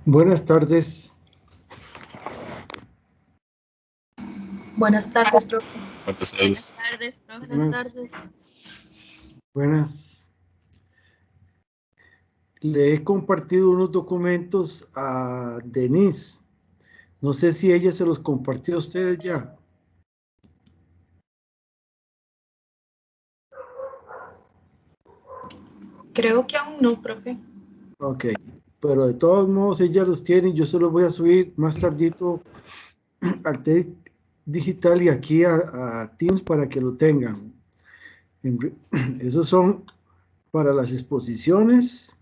Buenas tardes. Buenas tardes, profe. Buenas tardes. Buenas tardes. Buenas. Le he compartido unos documentos a Denise. No sé si ella se los compartió a ustedes ya. Creo que aún no, profe. Ok, pero de todos modos ella los tiene. Yo se los voy a subir más tardito al TED digital y aquí a Teams para que lo tengan. Esos son para las exposiciones.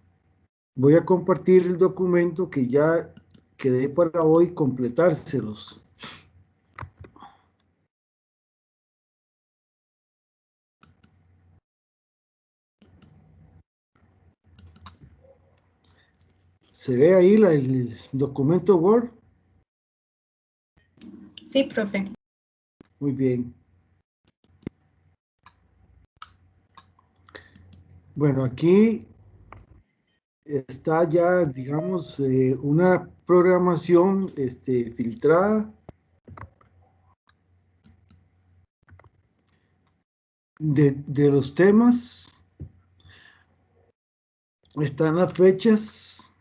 Voy a compartir el documento que ya quedé para hoy completárselos. ¿Se ve ahí el documento Word? Sí, profe. Muy bien. Bueno, aquí está ya, digamos, una programación filtrada de los temas. Están las fechas,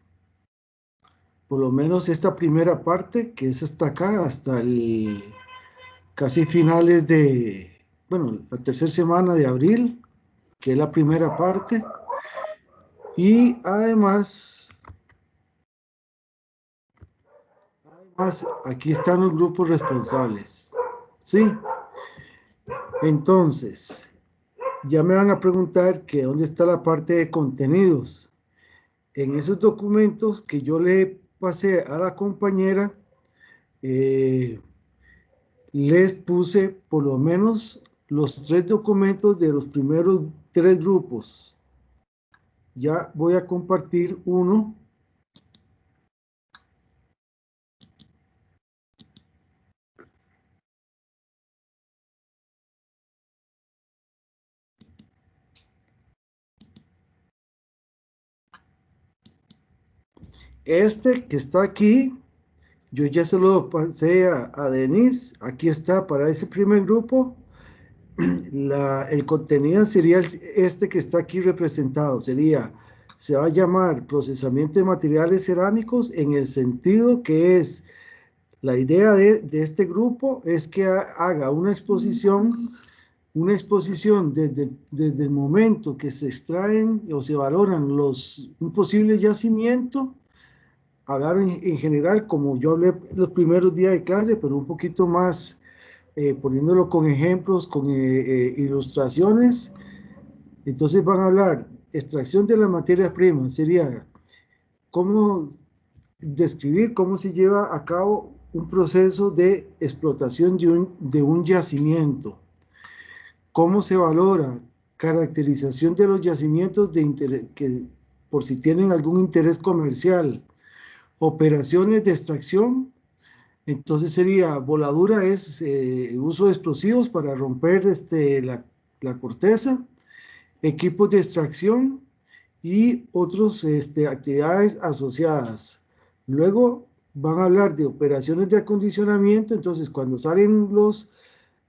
por lo menos esta primera parte, que es hasta acá, hasta el casi finales de, bueno, la tercera semana de abril, que es la primera parte. Y además, aquí están los grupos responsables. ¿Sí? Entonces, ya me van a preguntar que dónde está la parte de contenidos. En esos documentos que yo le pasé a la compañera, les puse por lo menos los 3 documentos de los primeros 3 grupos. Ya voy a compartir uno. Este que está aquí, yo ya se lo pasé a Denise. Aquí está para ese primer grupo. El contenido sería este que está aquí representado. Se va a llamar procesamiento de materiales cerámicos en el sentido que es, la idea de este grupo es que haga una exposición desde el momento que se extraen o se valoran un posible yacimiento, hablar en general, como yo hablé los primeros días de clase, pero un poquito más, poniéndolo con ejemplos, con ilustraciones. Entonces van a hablar extracción de las materias primas, sería cómo describir cómo se lleva a cabo un proceso de explotación de un yacimiento. ¿Cómo se valora? Caracterización de los yacimientos de interés, que por si tienen algún interés comercial. Operaciones de extracción. Entonces sería, voladura es uso de explosivos para romper la corteza. Equipos de extracción y otras actividades asociadas. Luego van a hablar de operaciones de acondicionamiento. Entonces cuando salen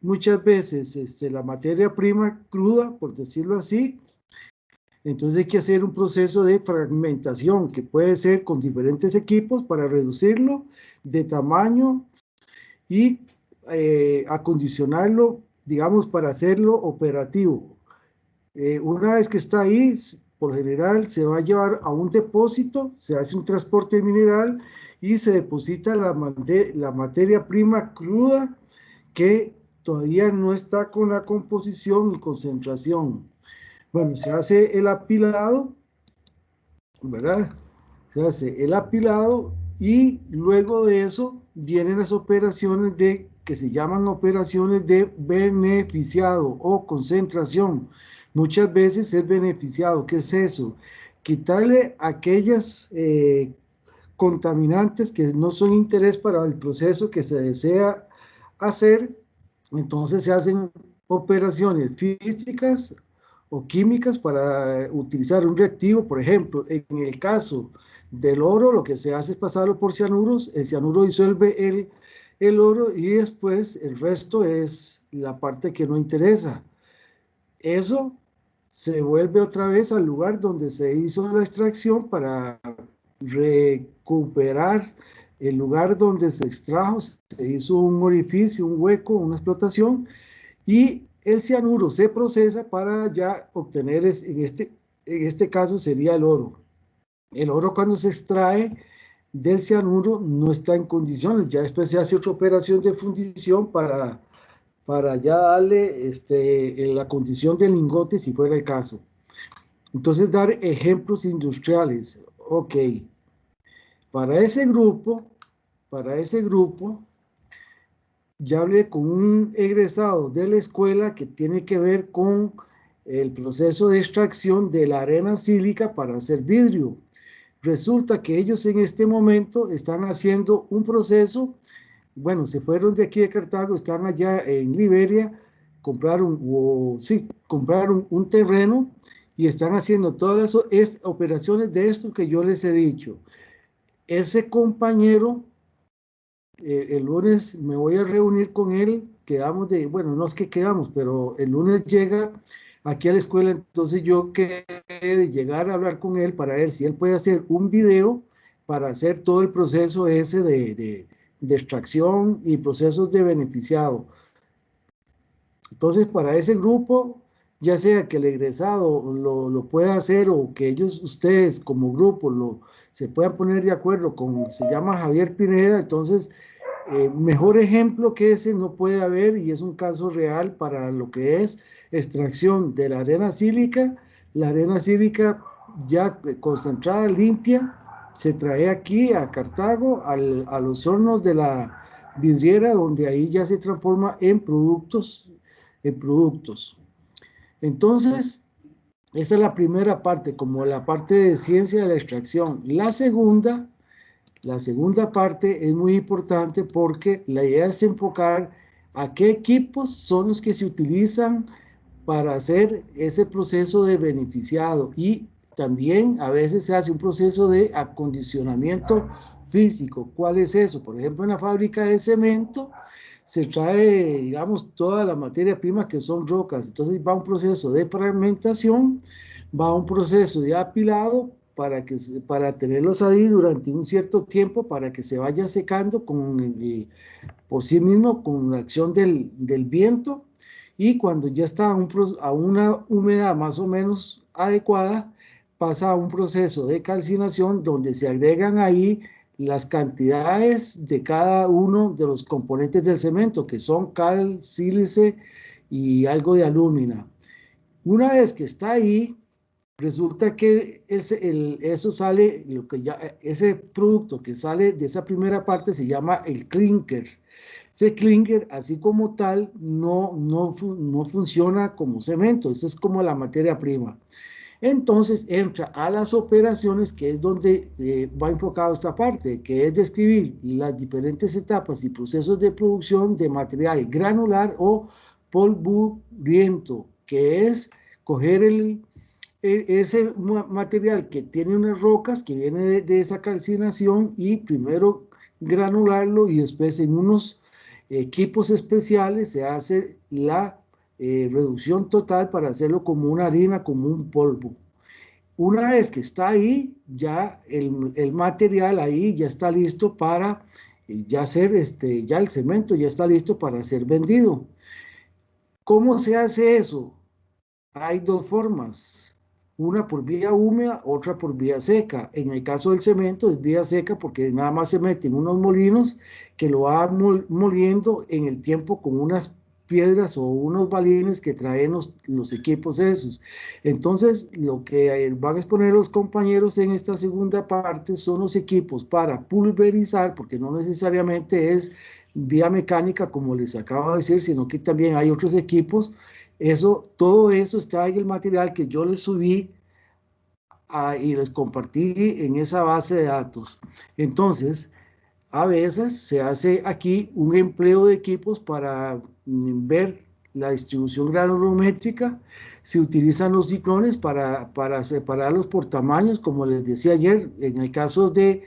muchas veces la materia prima cruda, por decirlo así, entonces hay que hacer un proceso de fragmentación que puede ser con diferentes equipos para reducirlo de tamaño y acondicionarlo, digamos, para hacerlo operativo. Una vez que está ahí, por general se va a llevar a un depósito, se hace un transporte mineral y se deposita la materia prima cruda que todavía no está con la composición y concentración. Bueno, se hace el apilado, ¿verdad? Se hace el apilado y luego de eso vienen las operaciones que se llaman operaciones de beneficiado o concentración. Muchas veces es beneficiado. ¿Qué es eso? Quitarle aquellas contaminantes que no son interés para el proceso que se desea hacer. Entonces se hacen operaciones físicas o químicas para utilizar un reactivo. Por ejemplo, en el caso del oro, lo que se hace es pasarlo por cianuros, el cianuro disuelve el oro y después el resto es la parte que no interesa. Eso se vuelve otra vez al lugar donde se hizo la extracción para recuperar el lugar donde se extrajo, se hizo un orificio, un hueco, una explotación, y el cianuro se procesa para ya obtener, en este caso sería el oro. El oro cuando se extrae del cianuro no está en condiciones, ya después se hace otra operación de fundición para ya darle la condición de lingote si fuera el caso. Entonces dar ejemplos industriales. Ok, para ese grupo, ya hablé con un egresado de la escuela que tiene que ver con el proceso de extracción de la arena sílica para hacer vidrio. Resulta que ellos en este momento están haciendo un proceso, bueno, se fueron de aquí de Cartago, están allá en Liberia, compraron un terreno y están haciendo todas las operaciones de esto que yo les he dicho. Ese compañero, el lunes me voy a reunir con él, bueno, no es que quedamos, pero el lunes llega aquí a la escuela, entonces yo quedé de llegar a hablar con él para ver si él puede hacer un video para hacer todo el proceso ese de extracción y procesos de beneficiado. Entonces, para ese grupo, ya sea que el egresado lo pueda hacer o que ustedes como grupo se puedan poner de acuerdo con, se llama Javier Pineda, entonces mejor ejemplo que ese no puede haber y es un caso real para lo que es extracción de la arena sílica. La arena sílica ya concentrada, limpia, se trae aquí a Cartago, a los hornos de la vidriera, donde ahí ya se transforma en productos. Entonces, esa es la primera parte, como la parte de ciencia de la extracción. La segunda parte es muy importante porque la idea es enfocar a qué equipos son los que se utilizan para hacer ese proceso de beneficiado y también a veces se hace un proceso de acondicionamiento físico. ¿Cuál es eso? Por ejemplo, en la fábrica de cemento se trae, digamos, toda la materia prima que son rocas. Entonces va un proceso de fragmentación, va un proceso de apilado para tenerlos ahí durante un cierto tiempo para que se vaya secando por sí mismo con la acción del viento y cuando ya está a una humedad más o menos adecuada pasa a un proceso de calcinación donde se agregan ahí las cantidades de cada uno de los componentes del cemento que son cal, sílice y algo de alúmina. Una vez que está ahí, resulta que eso sale, ese producto que sale de esa primera parte se llama el clinker. Ese clinker, así como tal, no funciona como cemento, eso es como la materia prima. Entonces entra a las operaciones, que es donde va enfocado esta parte, que es describir las diferentes etapas y procesos de producción de material granular o polvoriento, que es coger ese material que tiene unas rocas que viene de esa calcinación y primero granularlo y después en unos equipos especiales se hace la reducción total para hacerlo como una harina, como un polvo. Una vez que está ahí, ya el material ahí ya está listo para ya hacer ya el cemento ya está listo para ser vendido. ¿Cómo se hace eso? Hay dos formas, una por vía húmeda, otra por vía seca. En el caso del cemento es vía seca porque nada más se meten unos molinos que lo van moliendo en el tiempo con unas piedras o unos balines que traen los equipos esos. Entonces, lo que van a exponer los compañeros en esta segunda parte son los equipos para pulverizar, porque no necesariamente es vía mecánica como les acabo de decir, sino que también hay otros equipos. Todo eso está en el material que yo les subí y les compartí en esa base de datos. Entonces, a veces se hace aquí un empleo de equipos para ver la distribución granulométrica, se utilizan los ciclones para separarlos por tamaños, como les decía ayer, en el caso de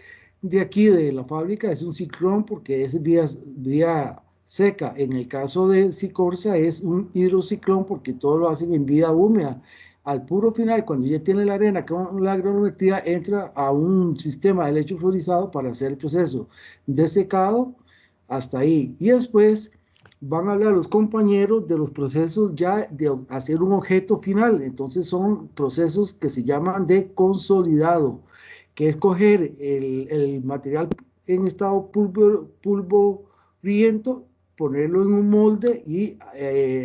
aquí, de la fábrica, es un ciclón porque es vía seca. En el caso de Sicorsa es un hidrociclón porque todo lo hacen en vida húmeda. Al puro final, cuando ya tiene la arena con la granulometría, entra a un sistema de lecho fluorizado para hacer el proceso de secado hasta ahí. Y después van a hablar los compañeros de los procesos ya de hacer un objeto final. Entonces son procesos que se llaman de consolidado, que es coger el material en estado polvoriento, ponerlo en un molde y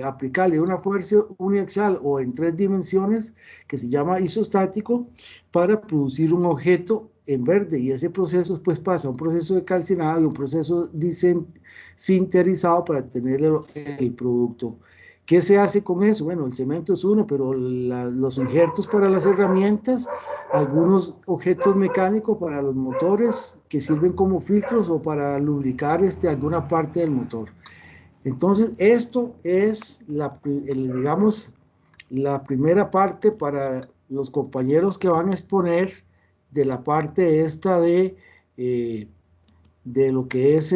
aplicarle una fuerza uniaxial o en 3 dimensiones que se llama isostático para producir un objeto en verde, y ese proceso después pasa a un proceso de calcinado y un proceso sinterizado para tener el producto. ¿Qué se hace con eso? Bueno, el cemento es uno, pero los injertos para las herramientas, algunos objetos mecánicos para los motores que sirven como filtros o para lubricar alguna parte del motor. Entonces, esto es digamos, la primera parte para los compañeros que van a exponer de la parte esta de lo que es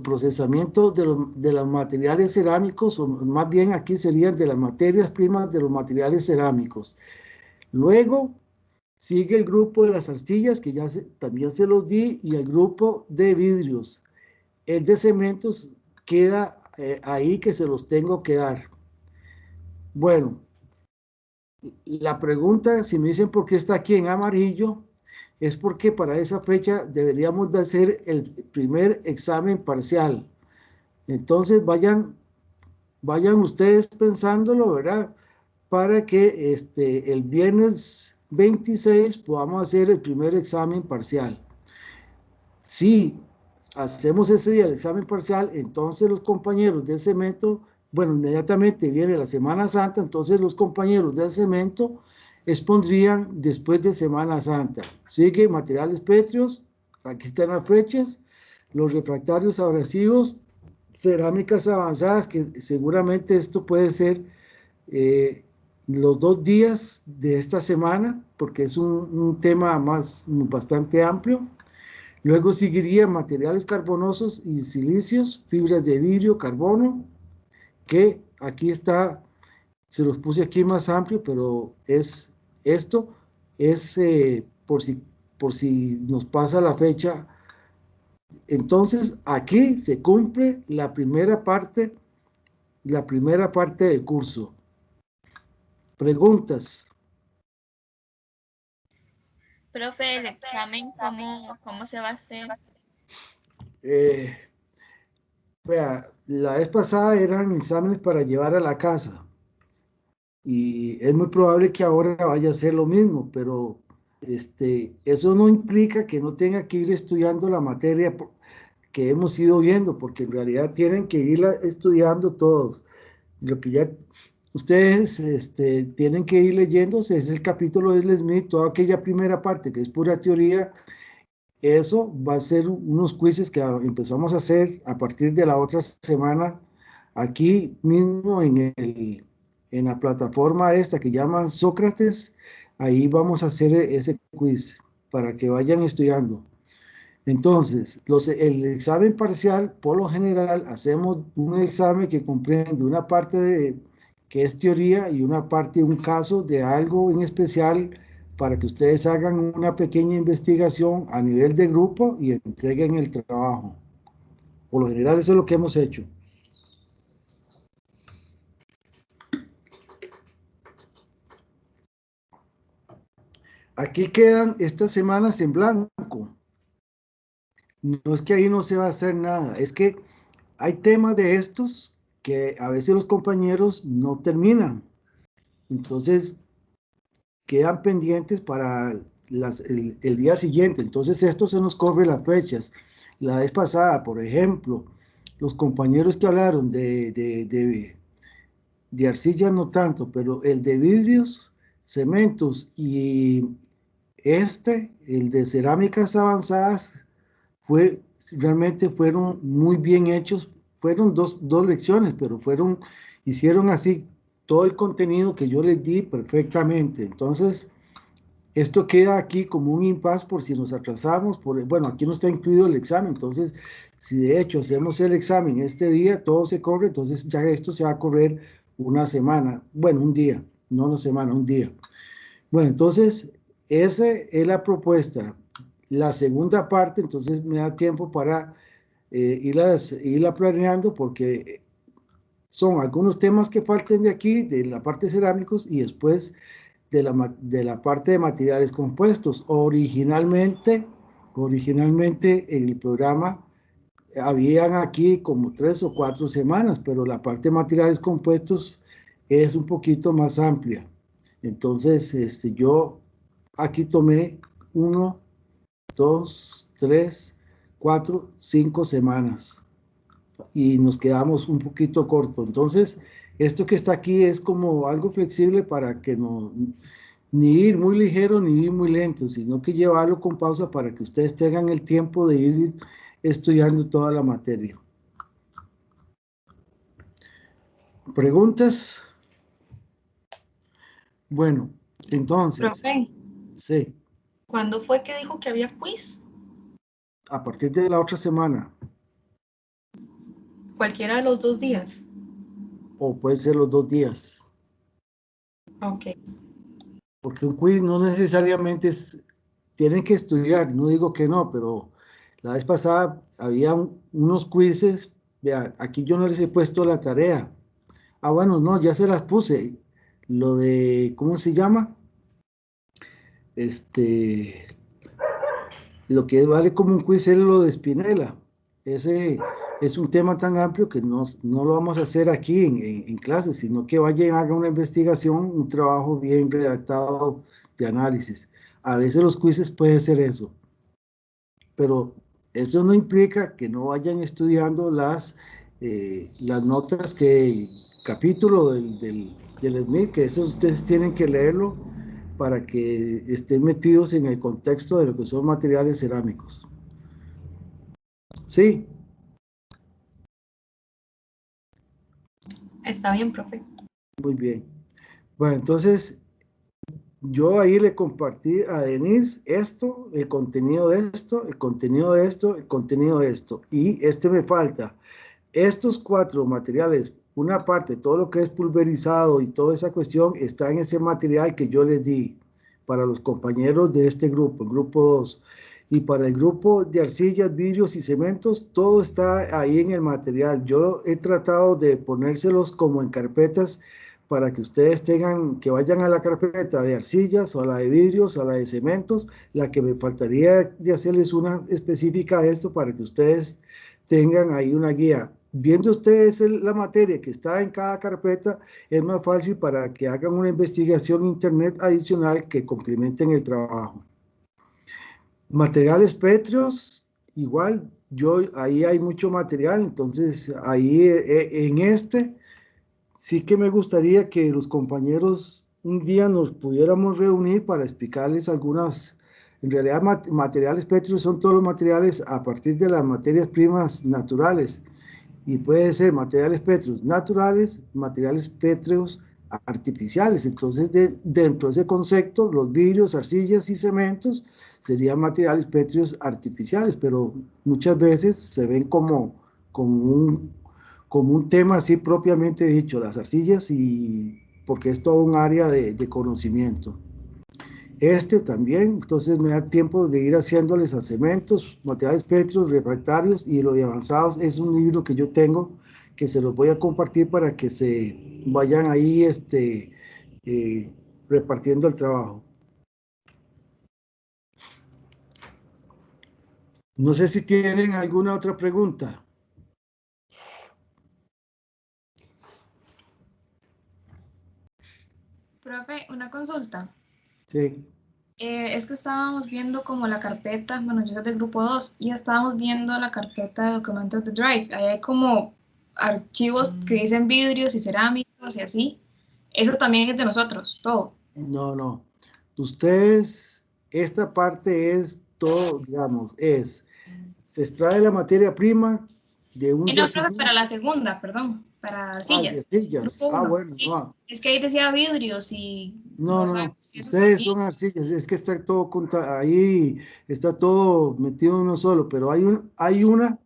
procesamiento de los materiales cerámicos, o más bien aquí serían de las materias primas de los materiales cerámicos. Luego sigue el grupo de las arcillas, que ya también se los di, y el grupo de vidrios. El de cementos queda ahí, que se los tengo que dar. Bueno, la pregunta, si me dicen por qué está aquí en amarillo, es porque para esa fecha deberíamos de hacer el primer examen parcial. Entonces vayan ustedes pensándolo, ¿verdad? Para que el viernes 26 podamos hacer el primer examen parcial. Si hacemos ese día el examen parcial, entonces los compañeros del cemento, bueno, inmediatamente viene la Semana Santa, entonces los compañeros del cemento expondrían después de Semana Santa. Sigue materiales pétreos, aquí están las fechas, los refractarios abrasivos, cerámicas avanzadas, que seguramente esto puede ser los 2 días de esta semana, porque es un tema bastante amplio. Luego seguiría materiales carbonosos y silicios, fibras de vidrio, carbono, que aquí está, se los puse aquí más amplio, pero esto es por si nos pasa la fecha. Entonces aquí se cumple la primera parte del curso. Preguntas. Profe, el examen, ¿cómo se va a hacer? Vea, la vez pasada eran exámenes para llevar a la casa, y es muy probable que ahora vaya a ser lo mismo, pero eso no implica que no tenga que ir estudiando la materia que hemos ido viendo, porque en realidad tienen que irla estudiando todos. Lo que ya ustedes tienen que ir leyéndose es el capítulo de Smith, toda aquella primera parte que es pura teoría. Eso va a ser unos quizzes que empezamos a hacer a partir de la otra semana, aquí mismo en la plataforma esta que llaman Sócrates. Ahí vamos a hacer ese quiz para que vayan estudiando. Entonces, el examen parcial, por lo general, hacemos un examen que comprende una parte que es teoría y una parte, un caso de algo en especial, para que ustedes hagan una pequeña investigación a nivel de grupo y entreguen el trabajo. Por lo general, eso es lo que hemos hecho. Aquí quedan estas semanas en blanco. No es que ahí no se va a hacer nada, es que hay temas de estos que a veces los compañeros no terminan. Entonces, quedan pendientes para el día siguiente. Entonces, esto se nos corre las fechas. La vez pasada, por ejemplo, los compañeros que hablaron de arcilla no tanto, pero el de vidrios, cementos y el de cerámicas avanzadas, realmente fueron muy bien hechos, fueron dos lecciones, pero hicieron así todo el contenido que yo les di perfectamente. Entonces, esto queda aquí como un impasse por si nos atrasamos. Bueno, aquí no está incluido el examen, entonces, si de hecho hacemos el examen este día, todo se corre, entonces ya esto se va a correr una semana, bueno, un día, no una semana, un día. Bueno, entonces, esa es la propuesta. La segunda parte, entonces me da tiempo para irla planeando porque son algunos temas que falten de aquí, de la parte de cerámicos, y después de la parte de materiales compuestos. Originalmente en el programa habían aquí como 3 o 4 semanas, pero la parte de materiales compuestos es un poquito más amplia. Entonces, yo aquí tomé 1, 2, 3, 4, 5 semanas y nos quedamos un poquito corto. Entonces, esto que está aquí es como algo flexible para que no, ni ir muy ligero ni ir muy lento, sino que llevarlo con pausa para que ustedes tengan el tiempo de ir estudiando toda la materia. ¿Preguntas? Bueno, entonces, Profe, sí, ¿cuándo fue que dijo que había quiz? a partir de la otra semana, Cualquiera de los 2 días. o pueden ser los 2 días, Ok. porque un quiz no necesariamente tienen que estudiar, no digo que no, pero la vez pasada había unos quizzes, vea, aquí yo no les he puesto la tarea. Ah, bueno, no, ya se las puse. Lo de, ¿cómo se llama? Lo que vale como un quiz es lo de Spinella. Ese es un tema tan amplio que no lo vamos a hacer aquí en clase, sino que vayan a hacer una investigación, un trabajo bien redactado de análisis. A veces los quizzes pueden ser eso, pero eso no implica que no vayan estudiando las notas capítulo del Smith, que eso ustedes tienen que leerlo para que estén metidos en el contexto de lo que son materiales cerámicos. Sí, Está bien, profe. muy bien. Bueno, entonces yo ahí le compartí a Denise esto, el contenido de esto, el contenido de esto, el contenido de esto. Y me falta. Estos 4 materiales, una parte, todo lo que es pulverizado y toda esa cuestión está en ese material que yo les di para los compañeros de este grupo, el grupo 2. Y para el grupo de arcillas, vidrios y cementos, todo está ahí en el material. Yo he tratado de ponérselos como en carpetas para que ustedes tengan, que vayan a la carpeta de arcillas o a la de vidrios, a la de cementos. La que me faltaría de hacerles una específica de esto para que ustedes tengan ahí una guía. Viendo ustedes la materia que está en cada carpeta, es más fácil para que hagan una investigación en internet adicional que complementen el trabajo. Materiales pétreos, igual, ahí hay mucho material, entonces ahí en sí que me gustaría que los compañeros un día nos pudiéramos reunir para explicarles algunas, en realidad materiales pétreos son todos los materiales a partir de las materias primas naturales, y puede ser materiales pétreos naturales, materiales pétreos artificiales. Entonces, dentro de ese concepto, los vidrios, arcillas y cementos serían materiales pétreos artificiales, pero muchas veces se ven como un tema así propiamente dicho, las arcillas, y porque es todo un área de conocimiento. También, entonces me da tiempo de ir haciéndoles a cementos, materiales pétreos, refractarios, y lo de avanzados es un libro que yo tengo que se los voy a compartir para que se vayan ahí repartiendo el trabajo. No sé si tienen alguna otra pregunta. Profe, una consulta. Sí. Es que estábamos viendo como la carpeta, bueno, yo soy del grupo 2 y estábamos viendo la carpeta de documentos de Drive. Ahí hay como archivos que dicen vidrios y cerámicos y así. Eso también es de nosotros, todo. No, no. Ustedes, esta parte es todo, digamos, se extrae la materia prima, de un No, profe, yacimiento. para la segunda, perdón, para De arcillas. arcillas. Grupo 1. Bueno, Sí, no. es que ahí decía vidrios y No, no no, sabemos no. si eso Ustedes también. son arcillas, es que está todo ahí, está todo metido en uno solo, pero hay una,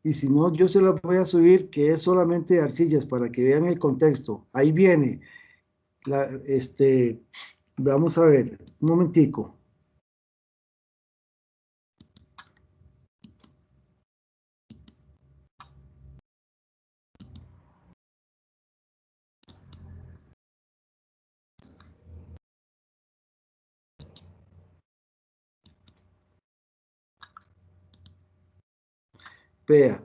y si no, yo se la voy a subir, que es solamente de arcillas, para que vean el contexto. Ahí viene, vamos a ver, un momentico. Vea,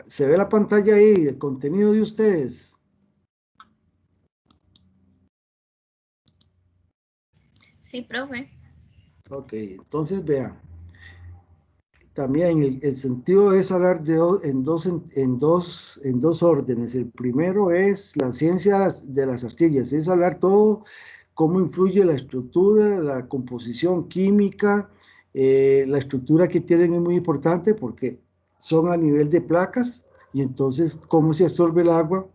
se ve la pantalla ahí, el contenido de ustedes. Sí, profe. Ok, entonces vean. También el sentido es hablar en dos órdenes. El primero es la ciencia de las arcillas, es hablar todo cómo influye la estructura, la composición química, la estructura que tienen es muy importante porque son a nivel de placas y entonces cómo se absorbe el agua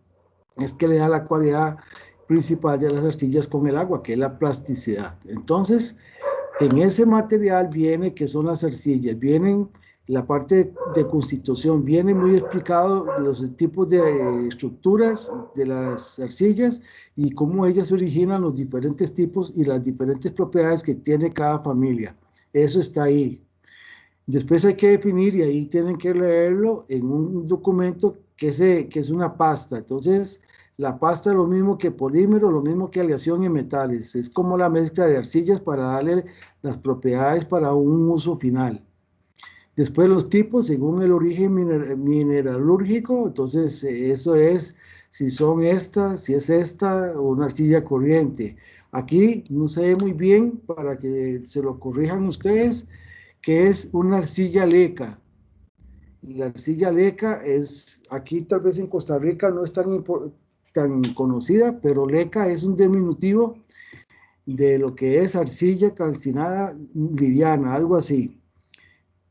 es que le da la cualidad principal de las arcillas con el agua, que es la plasticidad. Entonces, en ese material viene que son las arcillas, vienen la parte de constitución, viene muy explicado los tipos de estructuras de las arcillas y cómo ellas originan los diferentes tipos y las diferentes propiedades que tiene cada familia. Eso está ahí. Después hay que definir y ahí tienen que leerlo en un documento que es una pasta. Entonces, la pasta es lo mismo que polímero, lo mismo que aleación en metales. Es como la mezcla de arcillas para darle las propiedades para un uso final. Después los tipos, según el origen mineralúrgico, entonces eso es si son estas, si es esta o una arcilla corriente. Aquí no se ve muy bien para que se lo corrijan ustedes, que es una arcilla leca. La arcilla leca es, aquí tal vez en Costa Rica no es tan conocida, pero leca es un diminutivo de lo que es arcilla calcinada liviana, algo así.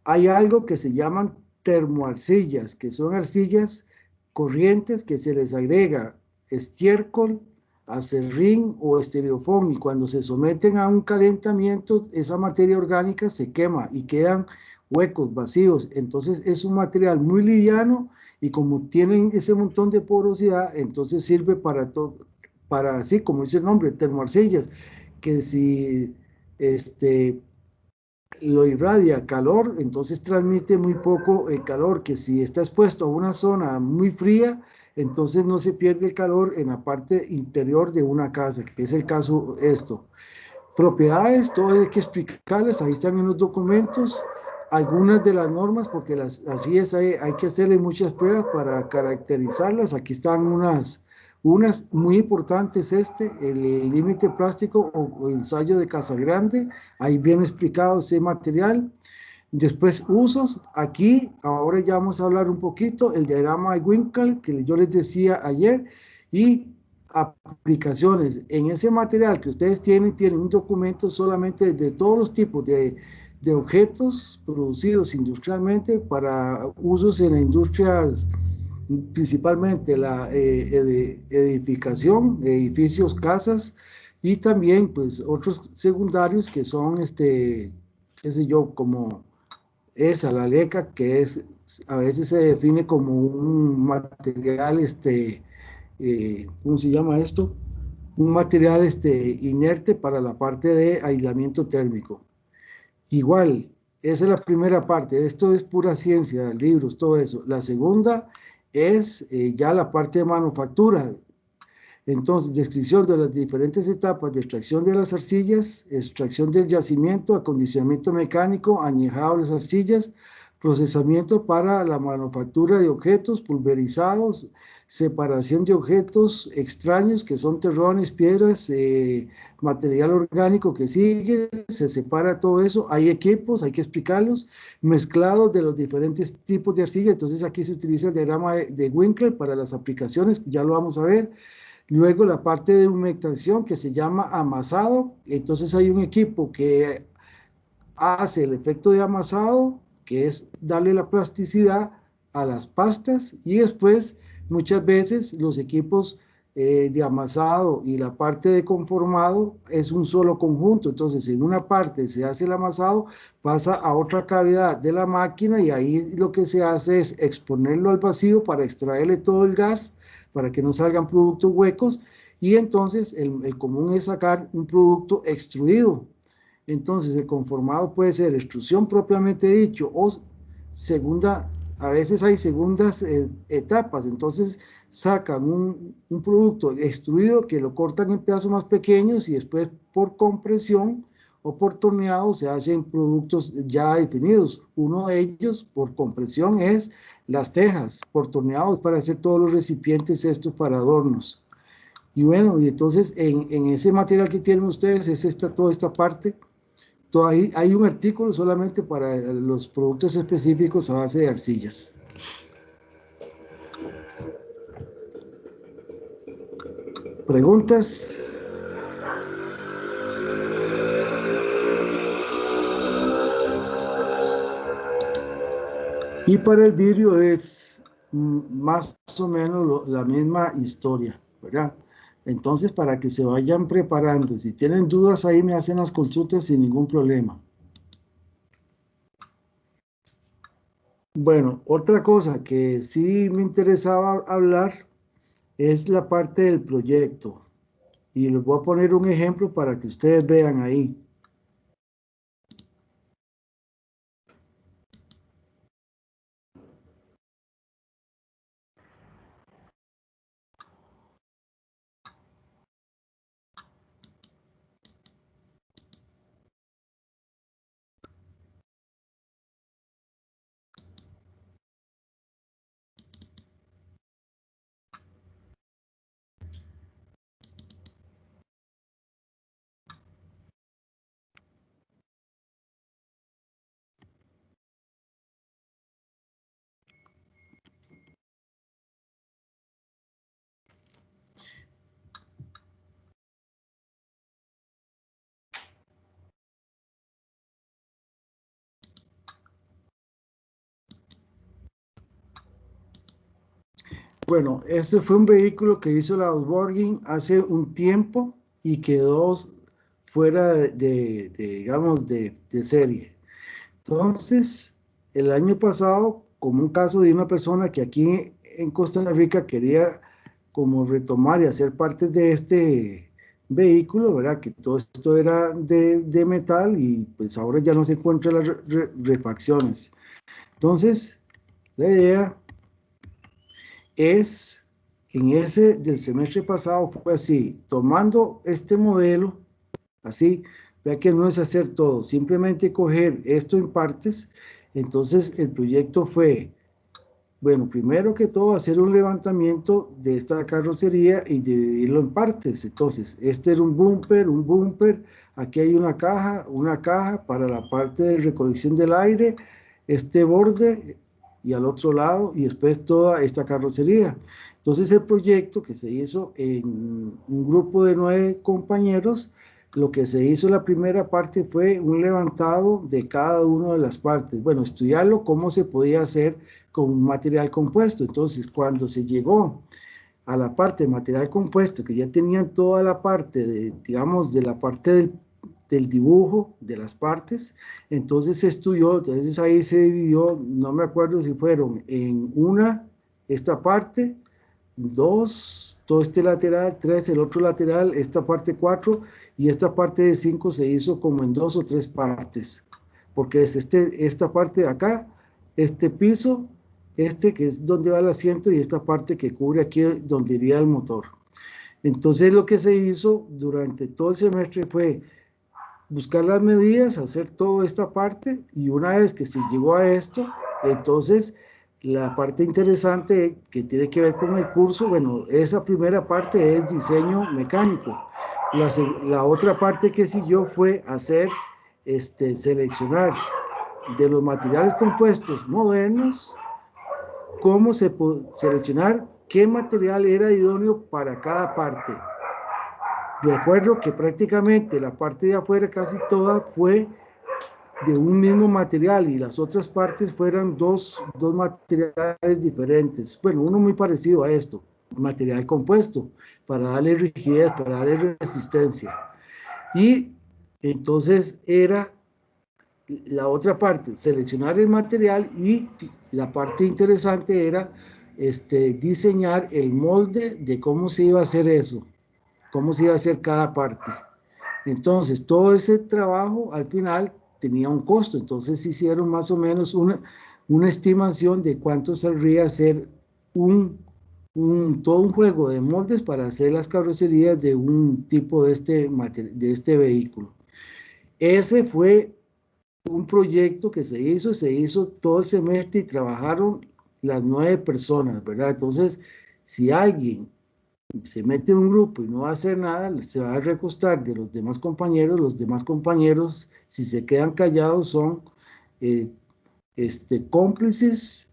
Hay algo que se llaman termoarcillas, que son arcillas corrientes que se les agrega estiércol, acerrín o estereofón y cuando se someten a un calentamiento, esa materia orgánica se quema y quedan huecos, vacíos. Entonces es un material muy liviano y como tienen ese montón de porosidad, entonces sirve para así como dice el nombre, termoarcillas, que si lo irradia calor, entonces transmite muy poco el calor, que si está expuesto a una zona muy fría, entonces no se pierde el calor en la parte interior de una casa, que es el caso esto. Propiedades, todo hay que explicarlas, ahí están en los documentos, algunas de las normas, porque así es, hay que hacerle muchas pruebas para caracterizarlas, aquí están unas muy importantes, el límite plástico o ensayo de Casagrande, ahí viene explicado ese material. Después usos, aquí ahora ya vamos a hablar un poquito, el diagrama de Winkel que yo les decía ayer, y aplicaciones. En ese material que ustedes tienen un documento solamente de todos los tipos de objetos producidos industrialmente para usos en industrias, principalmente la edificación, edificios, casas, y también pues otros secundarios que son, qué sé yo, como esa, la leca, que es, a veces se define como un material, ¿cómo se llama esto? Un material inerte para la parte de aislamiento térmico. Igual, esa es la primera parte, esto es pura ciencia, libros, todo eso. La segunda es ya la parte de manufactura. Entonces, descripción de las diferentes etapas de extracción de las arcillas, extracción del yacimiento, acondicionamiento mecánico, añejado de las arcillas, procesamiento para la manufactura de objetos pulverizados, separación de objetos extraños que son terrones, piedras, material orgánico que sigue, se separa todo eso, hay equipos, hay que explicarlos, mezclados de los diferentes tipos de arcilla, entonces aquí se utiliza el diagrama de Winkel para las aplicaciones, ya lo vamos a ver. Luego la parte de humectación que se llama amasado, entonces hay un equipo que hace el efecto de amasado, que es darle la plasticidad a las pastas y después muchas veces los equipos de amasado y la parte de conformado es un solo conjunto. Entonces en una parte se hace el amasado, pasa a otra cavidad de la máquina y ahí lo que se hace es exponerlo al vacío para extraerle todo el gas, para que no salgan productos huecos, y entonces el común es sacar un producto extruido. Entonces el conformado puede ser extrusión propiamente dicho o segunda, a veces hay segundas etapas, entonces sacan un producto extruido que lo cortan en pedazos más pequeños y después por compresión o por torneado se hacen productos ya definidos. Uno de ellos por compresión es las tejas, por torneado es para hacer todos los recipientes estos para adornos. Y bueno, y entonces en ese material que tienen ustedes es toda esta parte. Hay un artículo solamente para los productos específicos a base de arcillas. ¿Preguntas? Y para el vidrio es más o menos la misma historia, ¿verdad? Entonces, para que se vayan preparando, si tienen dudas ahí me hacen las consultas sin ningún problema. Bueno, otra cosa que sí me interesaba hablar es la parte del proyecto. Y les voy a poner un ejemplo para que ustedes vean ahí. Bueno, ese fue un vehículo que hizo la Volkswagen hace un tiempo y quedó fuera digamos, de serie. Entonces, el año pasado, como un caso de una persona que aquí en Costa Rica quería como retomar y hacer partes de este vehículo, ¿verdad? Que todo esto era de metal y pues ahora ya no se encuentran las refacciones. Entonces, la idea es, en ese del semestre pasado fue así, tomando este modelo, así, vea que no es hacer todo, simplemente coger esto en partes. Entonces el proyecto fue, bueno, primero que todo hacer un levantamiento de esta carrocería y dividirlo en partes. Entonces, este era un bumper, aquí hay una caja para la parte de recolección del aire, este borde y al otro lado, y después toda esta carrocería. Entonces el proyecto que se hizo en un grupo de 9 compañeros, lo que se hizo la primera parte fue un levantado de cada una de las partes. Bueno, estudiarlo cómo se podía hacer con un material compuesto. Entonces, cuando se llegó a la parte de material compuesto, que ya tenían toda la parte de, digamos, de la parte del dibujo de las partes, entonces se estudió, entonces ahí se dividió, no me acuerdo si fueron en una, esta parte, dos, todo este lateral, tres, el otro lateral, esta parte 4, y esta parte de 5 se hizo como en 2 o 3 partes, porque es esta parte de acá, este piso, que es donde va el asiento, y esta parte que cubre aquí donde iría el motor. Entonces lo que se hizo durante todo el semestre fue buscar las medidas, hacer toda esta parte, y una vez que se llegó a esto, entonces la parte interesante que tiene que ver con el curso, bueno, esa primera parte es diseño mecánico. La otra parte que siguió fue hacer, seleccionar de los materiales compuestos modernos, cómo seleccionar qué material era idóneo para cada parte. Recuerdo que prácticamente la parte de afuera casi toda fue de un mismo material y las otras partes fueran dos materiales diferentes. Bueno, uno muy parecido a esto, material compuesto, para darle rigidez, para darle resistencia. Y entonces era la otra parte, seleccionar el material, y la parte interesante era diseñar el molde de cómo se iba a hacer eso, cómo se iba a hacer cada parte. Entonces, todo ese trabajo al final tenía un costo, entonces hicieron más o menos una estimación de cuánto saldría hacer todo un juego de moldes para hacer las carrocerías de un tipo de este vehículo. Ese fue un proyecto que se hizo todo el semestre y trabajaron las 9 personas, ¿verdad? Entonces, si alguien se mete en un grupo y no va a hacer nada, se va a recostar de los demás compañeros, si se quedan callados, son cómplices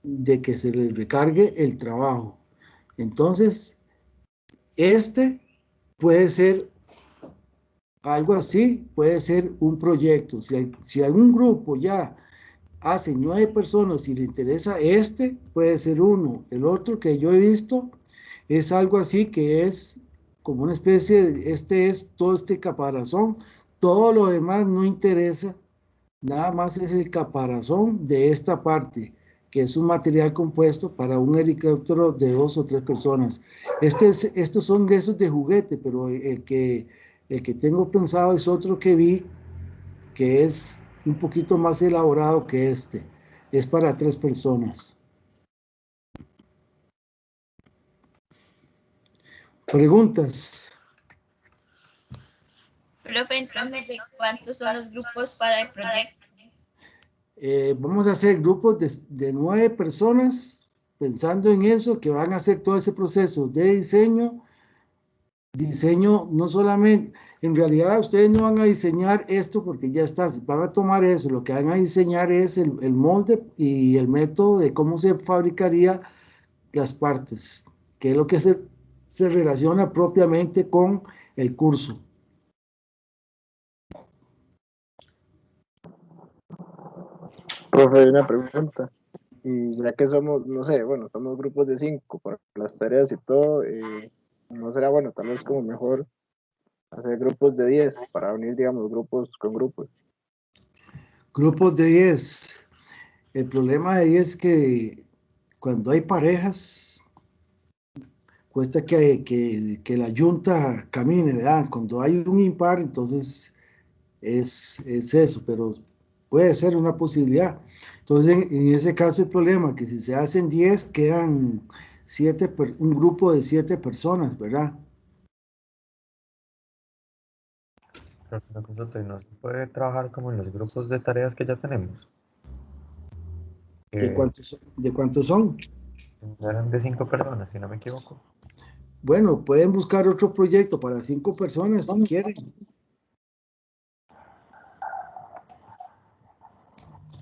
de que se les recargue el trabajo. Entonces, puede ser algo así, puede ser un proyecto. Si algún grupo ya hace 9 personas y le interesa puede ser uno. El otro que yo he visto es algo así, que es como una especie de, es todo este caparazón, todo lo demás no interesa, nada más es el caparazón de esta parte, que es un material compuesto para un helicóptero de 2 o 3 personas. Estos son de esos de juguete, pero el que tengo pensado es otro que vi, que es un poquito más elaborado que es para 3 personas. ¿Preguntas? Profe, entonces, ¿de cuántos son los grupos para el proyecto? Vamos a hacer grupos de 9 personas, pensando en eso, que van a hacer todo ese proceso de diseño no solamente, en realidad ustedes no van a diseñar esto porque ya está, van a tomar eso, lo que van a diseñar es el molde y el método de cómo se fabricaría las partes, que es lo que se relaciona propiamente con el curso. Profe, hay una pregunta. Y ya que somos, no sé, bueno, somos grupos de 5 para las tareas y todo, ¿no será bueno tal vez como mejor hacer grupos de 10 para unir, digamos, grupos con grupos? Grupos de 10. El problema de ahí es que cuando hay parejas, cuesta que la yunta camine, ¿verdad? Cuando hay un impar, entonces es eso, pero puede ser una posibilidad. Entonces, en ese caso, el problema que si se hacen 10, quedan un grupo de 7 personas, ¿verdad? Pero una consulta, ¿y no se puede trabajar como en los grupos de tareas que ya tenemos? ¿De cuántos son? Eran de 5 personas, si no me equivoco. Bueno, pueden buscar otro proyecto para 5 personas si quieren.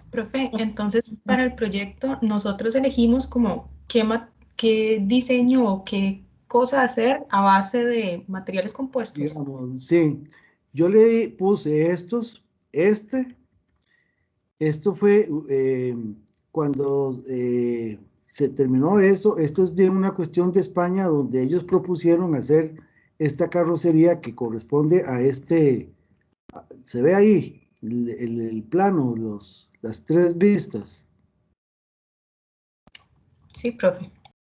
Profe, entonces para el proyecto nosotros elegimos como qué diseño o qué cosa hacer a base de materiales compuestos. Digamos, sí, yo le puse esto fue cuando se terminó eso. Esto es de una cuestión de España, donde ellos propusieron hacer esta carrocería que corresponde a se ve ahí el plano, las 3 vistas. Sí, profe.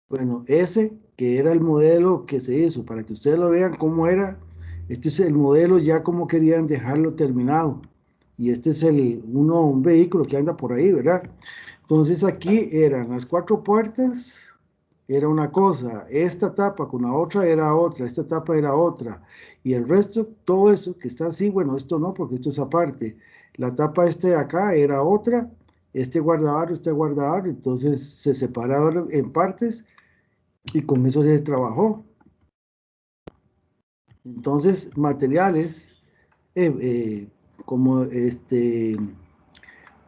Bueno, ese que era el modelo que se hizo, para que ustedes lo vean cómo era. Este es el modelo ya como querían dejarlo terminado. Y este es un vehículo que anda por ahí, ¿verdad? Entonces aquí eran las 4 puertas, era una cosa, esta tapa con la otra era otra, esta tapa era otra, y el resto, todo eso que está así, bueno, esto no, porque esto es aparte. La tapa de acá era otra, este guardador, entonces se separaron en partes y con eso se trabajó. Entonces, materiales, como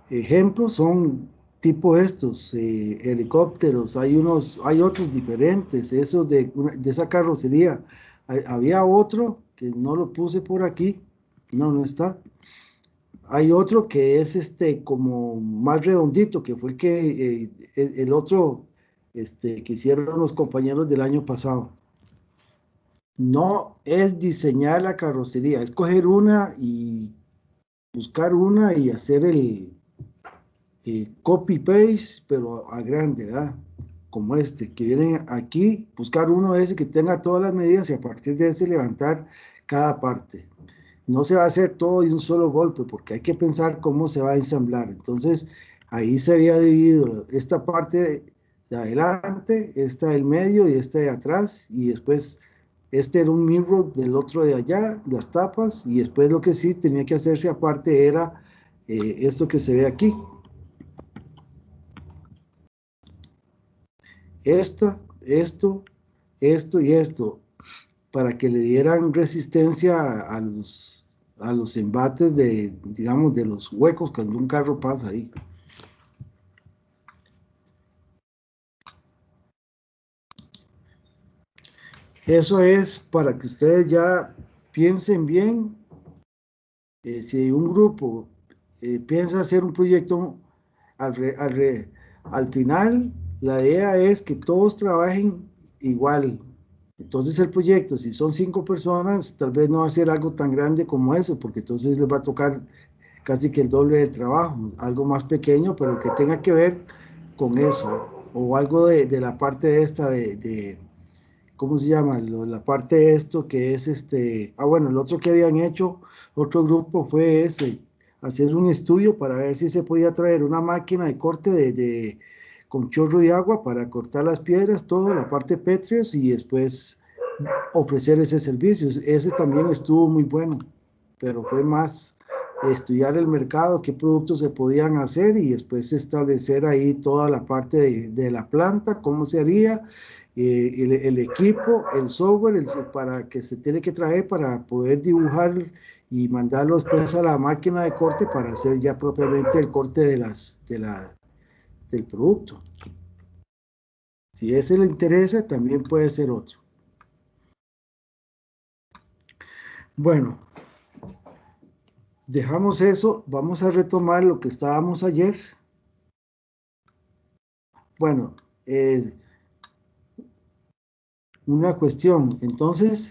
ejemplos son tipo estos, helicópteros, hay otros diferentes, esos de esa carrocería. Había otro que no lo puse por aquí, no está. Hay otro que es como más redondito, que fue el otro que hicieron los compañeros del año pasado. No es diseñar la carrocería, es coger una y buscar una y hacer el copy-paste, pero a grande, ¿verdad? Como que viene aquí, buscar uno de ese que tenga todas las medidas y a partir de ese levantar cada parte. No se va a hacer todo de un solo golpe porque hay que pensar cómo se va a ensamblar. Entonces, ahí se había dividido esta parte de adelante, esta del medio y esta de atrás, y después este era un mirror del otro de allá, las tapas, y después lo que sí tenía que hacerse aparte era esto que se ve aquí. Esto y esto, para que le dieran resistencia a los embates digamos, de los huecos cuando un carro pasa ahí. Eso es para que ustedes ya piensen bien. Si un grupo piensa hacer un proyecto, al final la idea es que todos trabajen igual. Entonces el proyecto, si son 5 personas, tal vez no va a ser algo tan grande como eso, porque entonces les va a tocar casi que el doble de trabajo, algo más pequeño, pero que tenga que ver con eso, o algo de la parte esta ¿cómo se llama? La parte de esto que es bueno, el otro que habían hecho, otro grupo fue hacer un estudio para ver si se podía traer una máquina de corte con chorro de agua para cortar las piedras, toda la parte pétreos y después ofrecer ese servicio. Ese también estuvo muy bueno, pero fue más estudiar el mercado, qué productos se podían hacer y después establecer ahí toda la parte de la planta, cómo se haría, el equipo, el software para que se tiene que traer para poder dibujar y mandarlo después a la máquina de corte para hacer ya propiamente el corte del producto. Si ese le interesa, también puede ser otro. Bueno, dejamos eso, vamos a retomar lo que estábamos ayer. Bueno, una cuestión, entonces,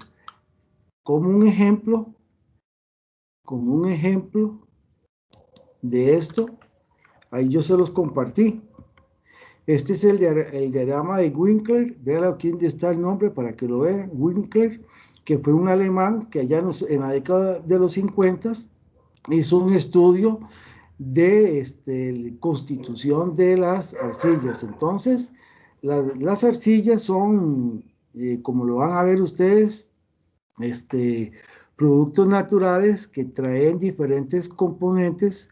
como un ejemplo de esto, ahí yo se los compartí. Este es el diagrama de Winkler, vean aquí donde está el nombre para que lo vean, Winkler, que fue un alemán que allá en la década de los 50 hizo un estudio de constitución de las arcillas. Entonces, las arcillas son, como lo van a ver ustedes, productos naturales que traen diferentes componentes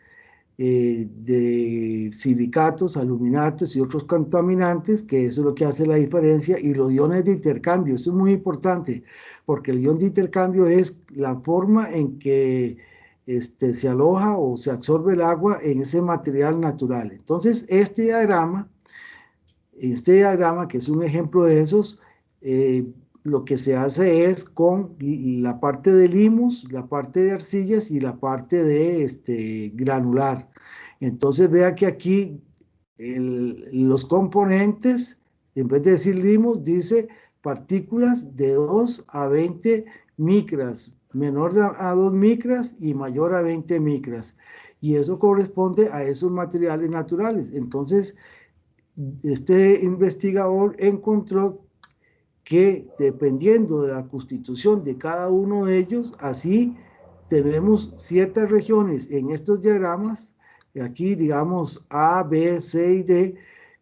de silicatos, aluminatos y otros contaminantes, que eso es lo que hace la diferencia, y los iones de intercambio. Eso es muy importante, porque el ion de intercambio es la forma en que se aloja o se absorbe el agua en ese material natural. Entonces, este diagrama, que es un ejemplo de esos, lo que se hace es con la parte de limos, la parte de arcillas y la parte de granular. Entonces vea que aquí los componentes, en vez de decir limos, dice partículas de 2 a 20 micras, menor a 2 micras y mayor a 20 micras. Y eso corresponde a esos materiales naturales. Entonces, este investigador encontró que dependiendo de la constitución de cada uno de ellos, así tenemos ciertas regiones en estos diagramas, aquí digamos A, B, C y D,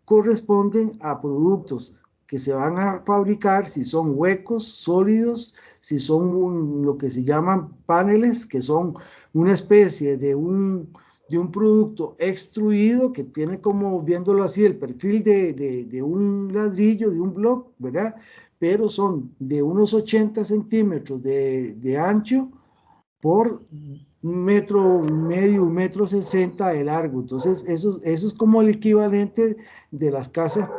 corresponden a productos que se van a fabricar, si son huecos, sólidos, si son lo que se llaman paneles, que son una especie de un producto extruido que tiene como, viéndolo así, el perfil de un ladrillo, de un bloque, ¿verdad? Pero son de unos 80 centímetros de ancho por 1,5 metros, 1,60 de largo. Entonces, eso es como el equivalente de las casas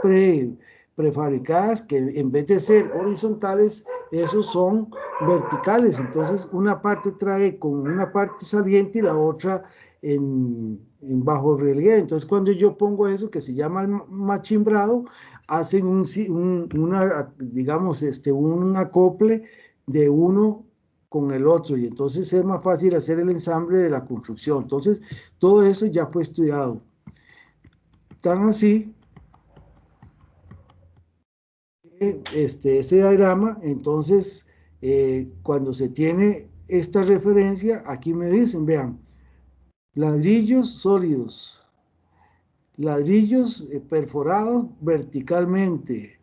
prefabricadas, que en vez de ser horizontales, esos son verticales. Entonces una parte trae con una parte saliente y la otra en bajo relieve. Entonces cuando yo pongo eso que se llama el machimbrado, hacen digamos, un acople de uno con el otro, y entonces es más fácil hacer el ensamble de la construcción. Entonces todo eso ya fue estudiado. Tan así, ese diagrama, entonces, cuando se tiene esta referencia, aquí me dicen, vean, ladrillos sólidos, ladrillos perforados verticalmente,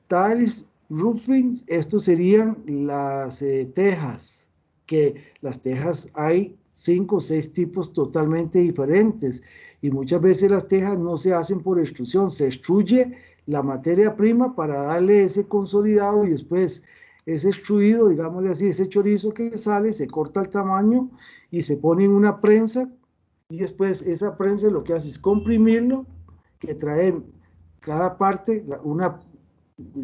tiles, roofing, estos serían las tejas, que las tejas hay 5 o 6 tipos totalmente diferentes, y muchas veces las tejas no se hacen por extrusión, se extruye la materia prima para darle ese consolidado, y después ese extruido, digámosle así, ese chorizo que sale, se corta el tamaño y se pone en una prensa, y después esa prensa lo que hace es comprimirlo, que trae cada parte,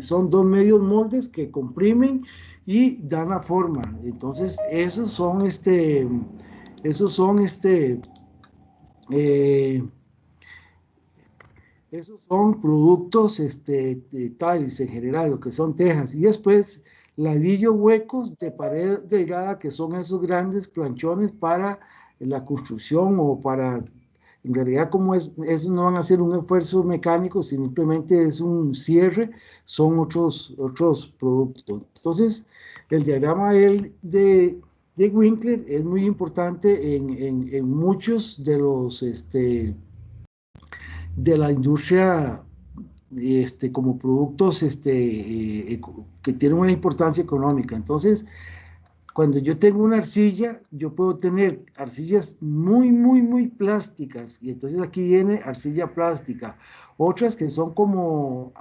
son 2 medios moldes que comprimen y dan la forma. Entonces eh, esos son productos tiles en general, lo que son tejas. Y después ladrillos huecos de pared delgada, que son esos grandes planchones para la construcción, o para, en realidad, como esos no van a ser un esfuerzo mecánico, simplemente es un cierre, son otros productos. Entonces, el diagrama de Winkler es muy importante en muchos de los de la industria, como productos que tienen una importancia económica. Entonces, cuando yo tengo una arcilla, yo puedo tener arcillas muy, muy, muy plásticas, y entonces aquí viene arcilla plástica. Otras que son como,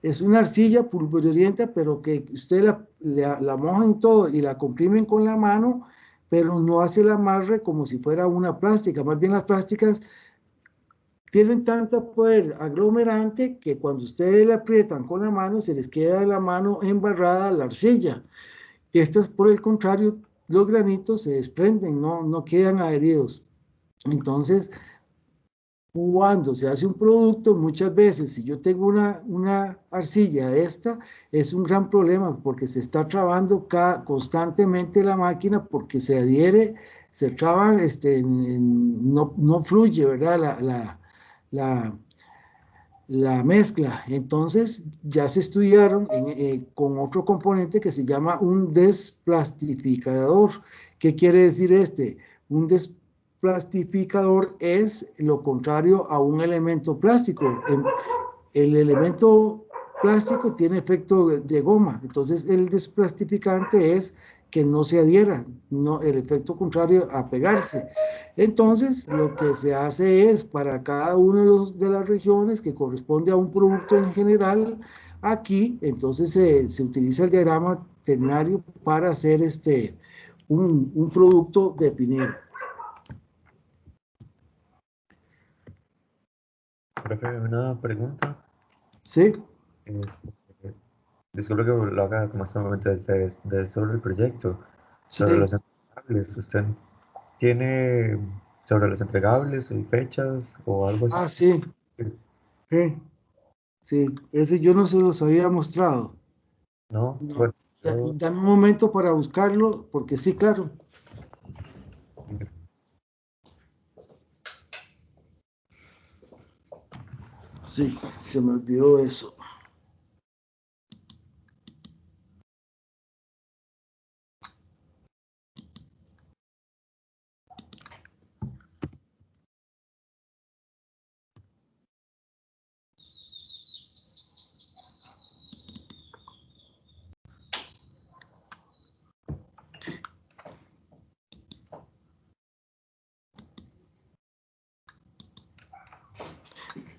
es una arcilla pulverulenta, pero que usted la mojan todo y la comprimen con la mano, pero no hace el amarre como si fuera una plástica. Más bien las plásticas tienen tanto poder aglomerante que cuando ustedes la aprietan con la mano, se les queda la mano embarrada la arcilla. Estas, por el contrario, los granitos se desprenden, no quedan adheridos. Entonces, cuando se hace un producto, muchas veces, si yo tengo una arcilla de esta, es un gran problema, porque se está trabando constantemente la máquina, porque se adhiere, se traban, no fluye, ¿verdad? La, la mezcla. Entonces ya se estudiaron con otro componente que se llama un desplastificador. ¿Qué quiere decir este? Un desplastificador es lo contrario a un elemento plástico. El elemento plástico tiene efecto de goma, entonces el desplastificante es que no se adhiera, no, el efecto contrario a pegarse. Entonces, lo que se hace es, para cada una de las regiones que corresponde a un producto en general, aquí, entonces se utiliza el diagrama ternario para hacer un producto definido. Profe, una pregunta. ¿Sí? Este, disculpe que lo haga como hasta el momento de sobre el proyecto, Sí. sobre los entregables. ¿Usted tiene sobre los entregables y fechas o algo así? Ah, sí. Sí, ese yo no se los había mostrado. No, No. bueno, yo, Dame un momento para buscarlo, porque sí, claro. Sí, se me olvidó eso.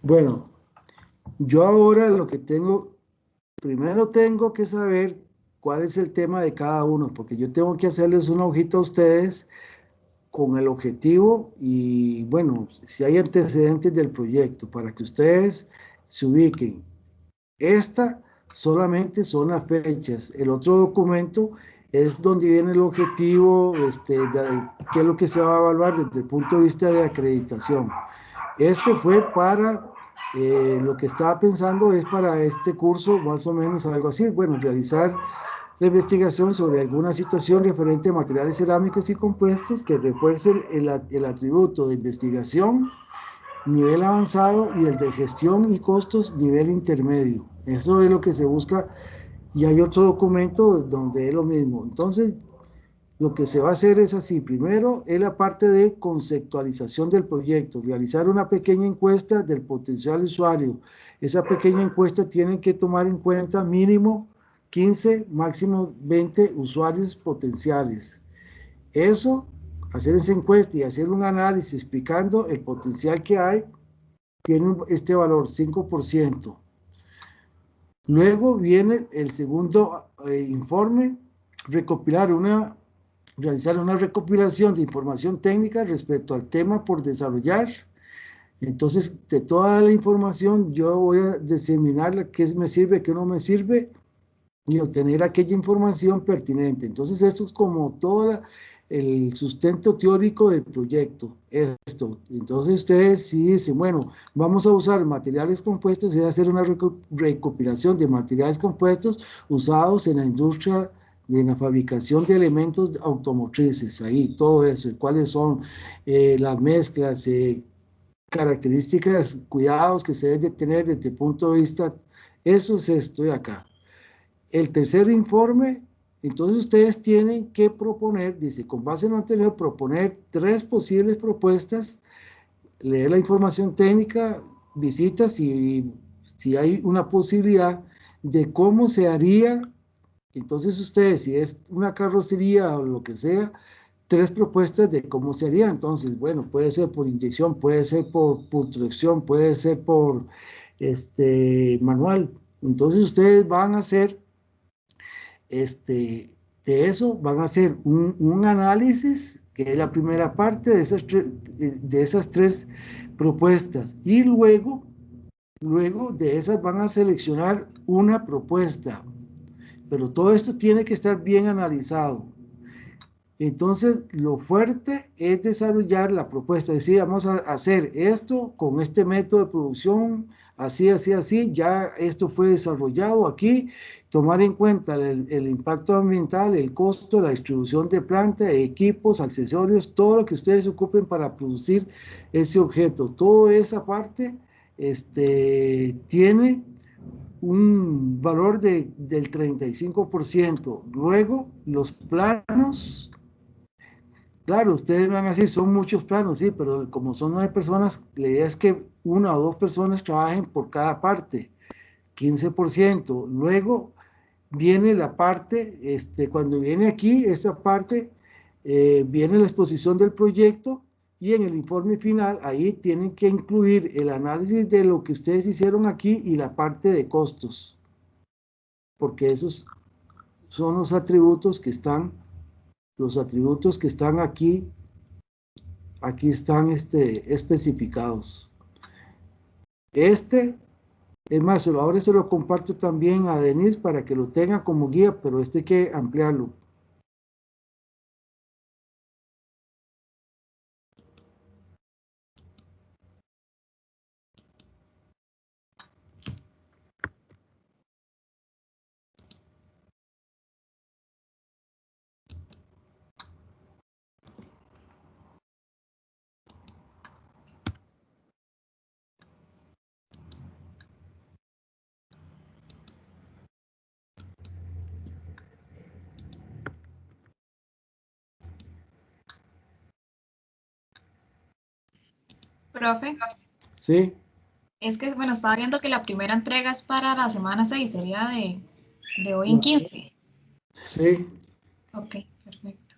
Bueno, yo ahora lo que tengo, primero tengo que saber cuál es el tema de cada uno, porque yo tengo que hacerles una hojita a ustedes con el objetivo y, bueno, si hay antecedentes del proyecto, para que ustedes se ubiquen. Esta solamente son las fechas. El otro documento es donde viene el objetivo, de qué es lo que se va a evaluar desde el punto de vista de acreditación. Este fue para, lo que estaba pensando es para este curso, más o menos algo así, bueno, realizar la investigación sobre alguna situación referente a materiales cerámicos y compuestos que refuercen el atributo de investigación, nivel avanzado, y el de gestión y costos, nivel intermedio. Eso es lo que se busca, y hay otro documento donde es lo mismo. Entonces, lo que se va a hacer es así: primero es la parte de conceptualización del proyecto, realizar una pequeña encuesta del potencial usuario. Esa pequeña encuesta tiene que tomar en cuenta mínimo 15, máximo 20 usuarios potenciales. Eso, hacer esa encuesta y hacer un análisis explicando el potencial que hay, tiene este valor, 5%. Luego viene el segundo informe, realizar una recopilación de información técnica respecto al tema por desarrollar. Entonces, de toda la información, yo voy a diseminarla, qué me sirve, qué no me sirve, y obtener aquella información pertinente. Entonces, esto es como todo el sustento teórico del proyecto. Esto. Entonces, ustedes sí dicen, bueno, vamos a usar materiales compuestos y hacer una recopilación de materiales compuestos usados en la industria, en la fabricación de elementos automotrices, ahí, todo eso, y cuáles son las mezclas, características, cuidados que se deben de tener desde el punto de vista, eso es esto de acá. El tercer informe, entonces ustedes tienen que proponer, dice, con base en lo anterior, proponer 3 posibles propuestas, leer la información técnica, visitas, si hay una posibilidad de cómo se haría. Entonces ustedes, si es una carrocería o lo que sea, 3 propuestas de cómo se haría. Entonces, bueno, puede ser por inyección, puede ser por tracción, puede ser por manual. Entonces ustedes van a hacer, de eso, van a hacer un análisis, que es la primera parte de esas 3 propuestas, y luego de esas van a seleccionar una propuesta, pero todo esto tiene que estar bien analizado. Entonces, lo fuerte es desarrollar la propuesta, es decir, vamos a hacer esto con este método de producción, así, así, así, ya esto fue desarrollado aquí, tomar en cuenta el impacto ambiental, el costo, la distribución de planta, equipos, accesorios, todo lo que ustedes ocupen para producir ese objeto. Toda esa parte tiene un valor del 35%. Luego, los planos. Claro, ustedes van a decir, son muchos planos, sí, pero como son 9 personas, la idea es que 1 o 2 personas trabajen por cada parte, 15%. Luego viene la parte, cuando viene aquí, esta parte, viene la exposición del proyecto, y en el informe final, ahí tienen que incluir el análisis de lo que ustedes hicieron aquí y la parte de costos, porque esos son los atributos que están aquí están especificados. Es más, ahora se lo comparto también a Denise para que lo tenga como guía, pero hay que ampliarlo. Profe, ¿Sí? es que, bueno, estaba viendo que la primera entrega es para la semana 6, sería de hoy en No, 15. sí, Ok, perfecto.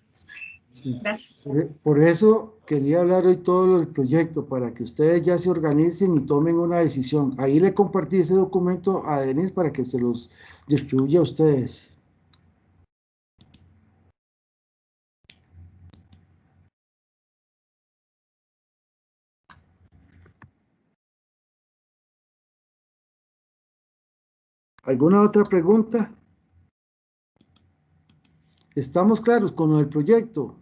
sí. Gracias. Por eso quería hablar hoy todo del proyecto, para que ustedes ya se organicen y tomen una decisión. Ahí le compartí ese documento a Denise para que se los distribuya a ustedes. ¿Alguna otra pregunta? ¿Estamos claros con lo del proyecto?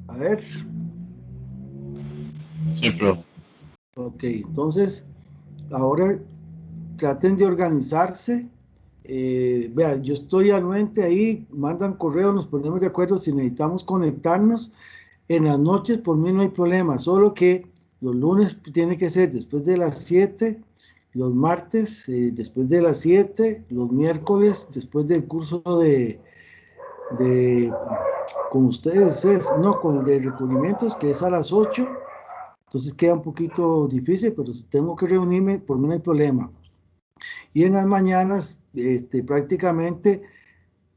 A ver. Sí, profe. Ok, entonces, ahora traten de organizarse. Vean, yo estoy anuente ahí, mandan correo, nos ponemos de acuerdo si necesitamos conectarnos. En las noches por mí no hay problema, solo que los lunes tiene que ser después de las 7, los martes después de las 7, los miércoles después del curso de con ustedes, no, con el de recubrimientos que es a las 8, entonces queda un poquito difícil, pero si tengo que reunirme, por mí no hay problema. Y en las mañanas, prácticamente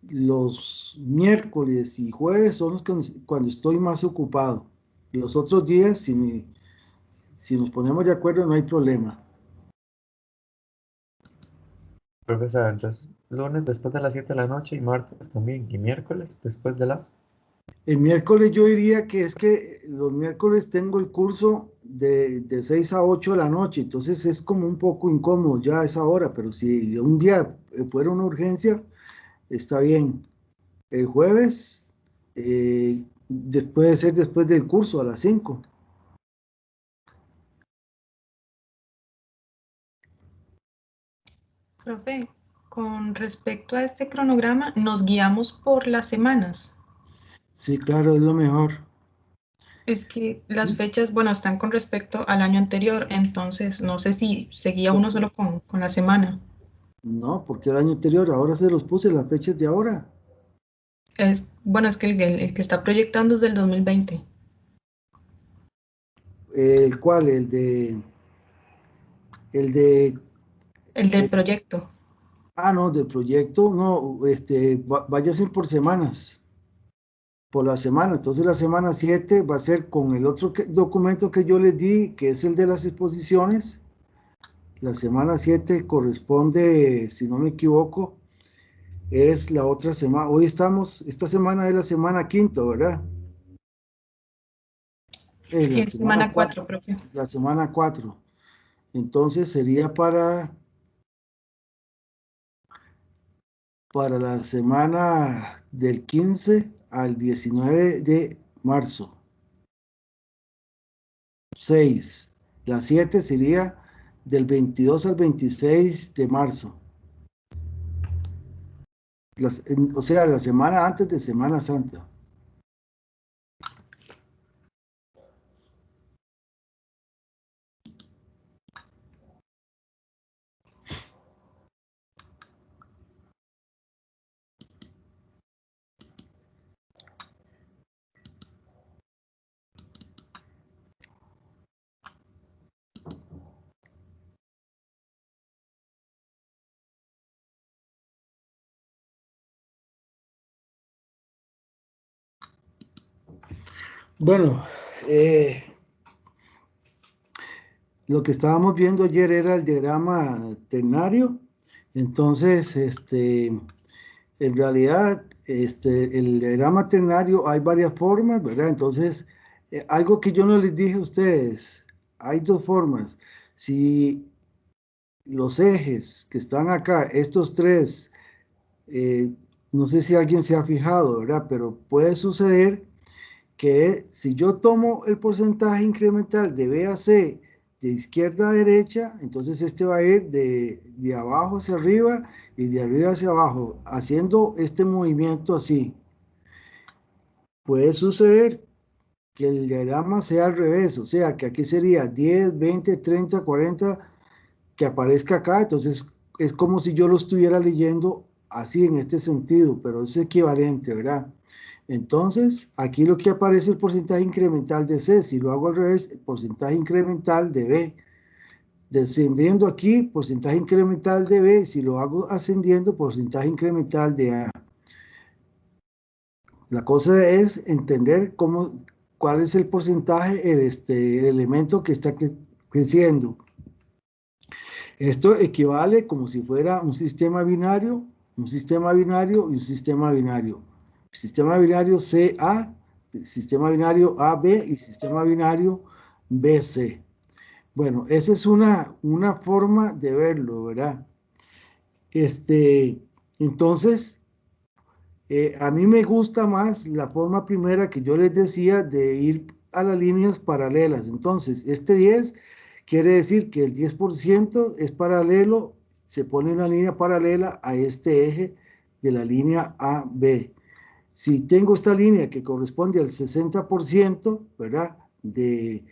los miércoles y jueves son los que cuando estoy más ocupado. Los otros días, si nos ponemos de acuerdo, no hay problema. Profesor, entonces, lunes después de las 7 de la noche y martes también, y miércoles después de las... El miércoles yo diría que es que los miércoles tengo el curso de 6 a 8 de la noche, entonces es como un poco incómodo ya a esa hora, pero si un día fuera una urgencia, está bien. El jueves puede ser después del curso a las 5. Profe, con respecto a este cronograma, nos guiamos por las semanas. Sí, claro, es lo mejor. Es que las fechas, bueno, están con respecto al año anterior, entonces no sé si seguía uno solo con la semana. No, porque el año anterior, ahora se los puse las fechas de ahora. Bueno, es que el que está proyectando es del 2020. ¿El cuál? El de, El del proyecto. no, del proyecto, no, váyase por semanas, por la semana. Entonces la semana 7 va a ser con el otro documento que yo les di, que es el de las exposiciones. La semana 7 corresponde, si no me equivoco, es la otra semana. Esta semana es la semana quinta, ¿verdad? La Es semana semana 4. 4, profe. La semana 4. Entonces sería para la semana del 15 al 19 de marzo. 6. La 7 sería del 22 al 26 de marzo. O sea, la semana antes de Semana Santa. Bueno, lo que estábamos viendo ayer era el diagrama ternario. Entonces, en realidad, el diagrama ternario hay varias formas, ¿verdad? Entonces, algo que yo no les dije a ustedes, hay dos formas. Si los ejes que están acá, estos tres, eh, no sé si alguien se ha fijado, ¿verdad? Pero puede suceder que si yo tomo el porcentaje incremental de B a C de izquierda a derecha, entonces este va a ir de abajo hacia arriba y de arriba hacia abajo, haciendo este movimiento así. Puede suceder que el diagrama sea al revés, o sea, que aquí sería 10, 20, 30, 40, que aparezca acá, entonces es como si yo lo estuviera leyendo así en este sentido, pero es equivalente, ¿verdad? Entonces, aquí lo que aparece es el porcentaje incremental de C, si lo hago al revés, el porcentaje incremental de B. Descendiendo aquí, porcentaje incremental de B, si lo hago ascendiendo, porcentaje incremental de A. La cosa es entender cuál es el porcentaje, el elemento que está creciendo. Esto equivale como si fuera un sistema binario, un sistema binario y un sistema binario. El sistema binario CA sistema binario AB y sistema binario BC. Bueno, esa es una forma de verlo, ¿verdad? Entonces, a mí me gusta más la forma primera que yo les decía de ir a las líneas paralelas. Entonces, este 10 quiere decir que el 10% es paralelo, se pone una línea paralela a este eje de la línea AB. Si tengo esta línea que corresponde al 60%, ¿verdad? De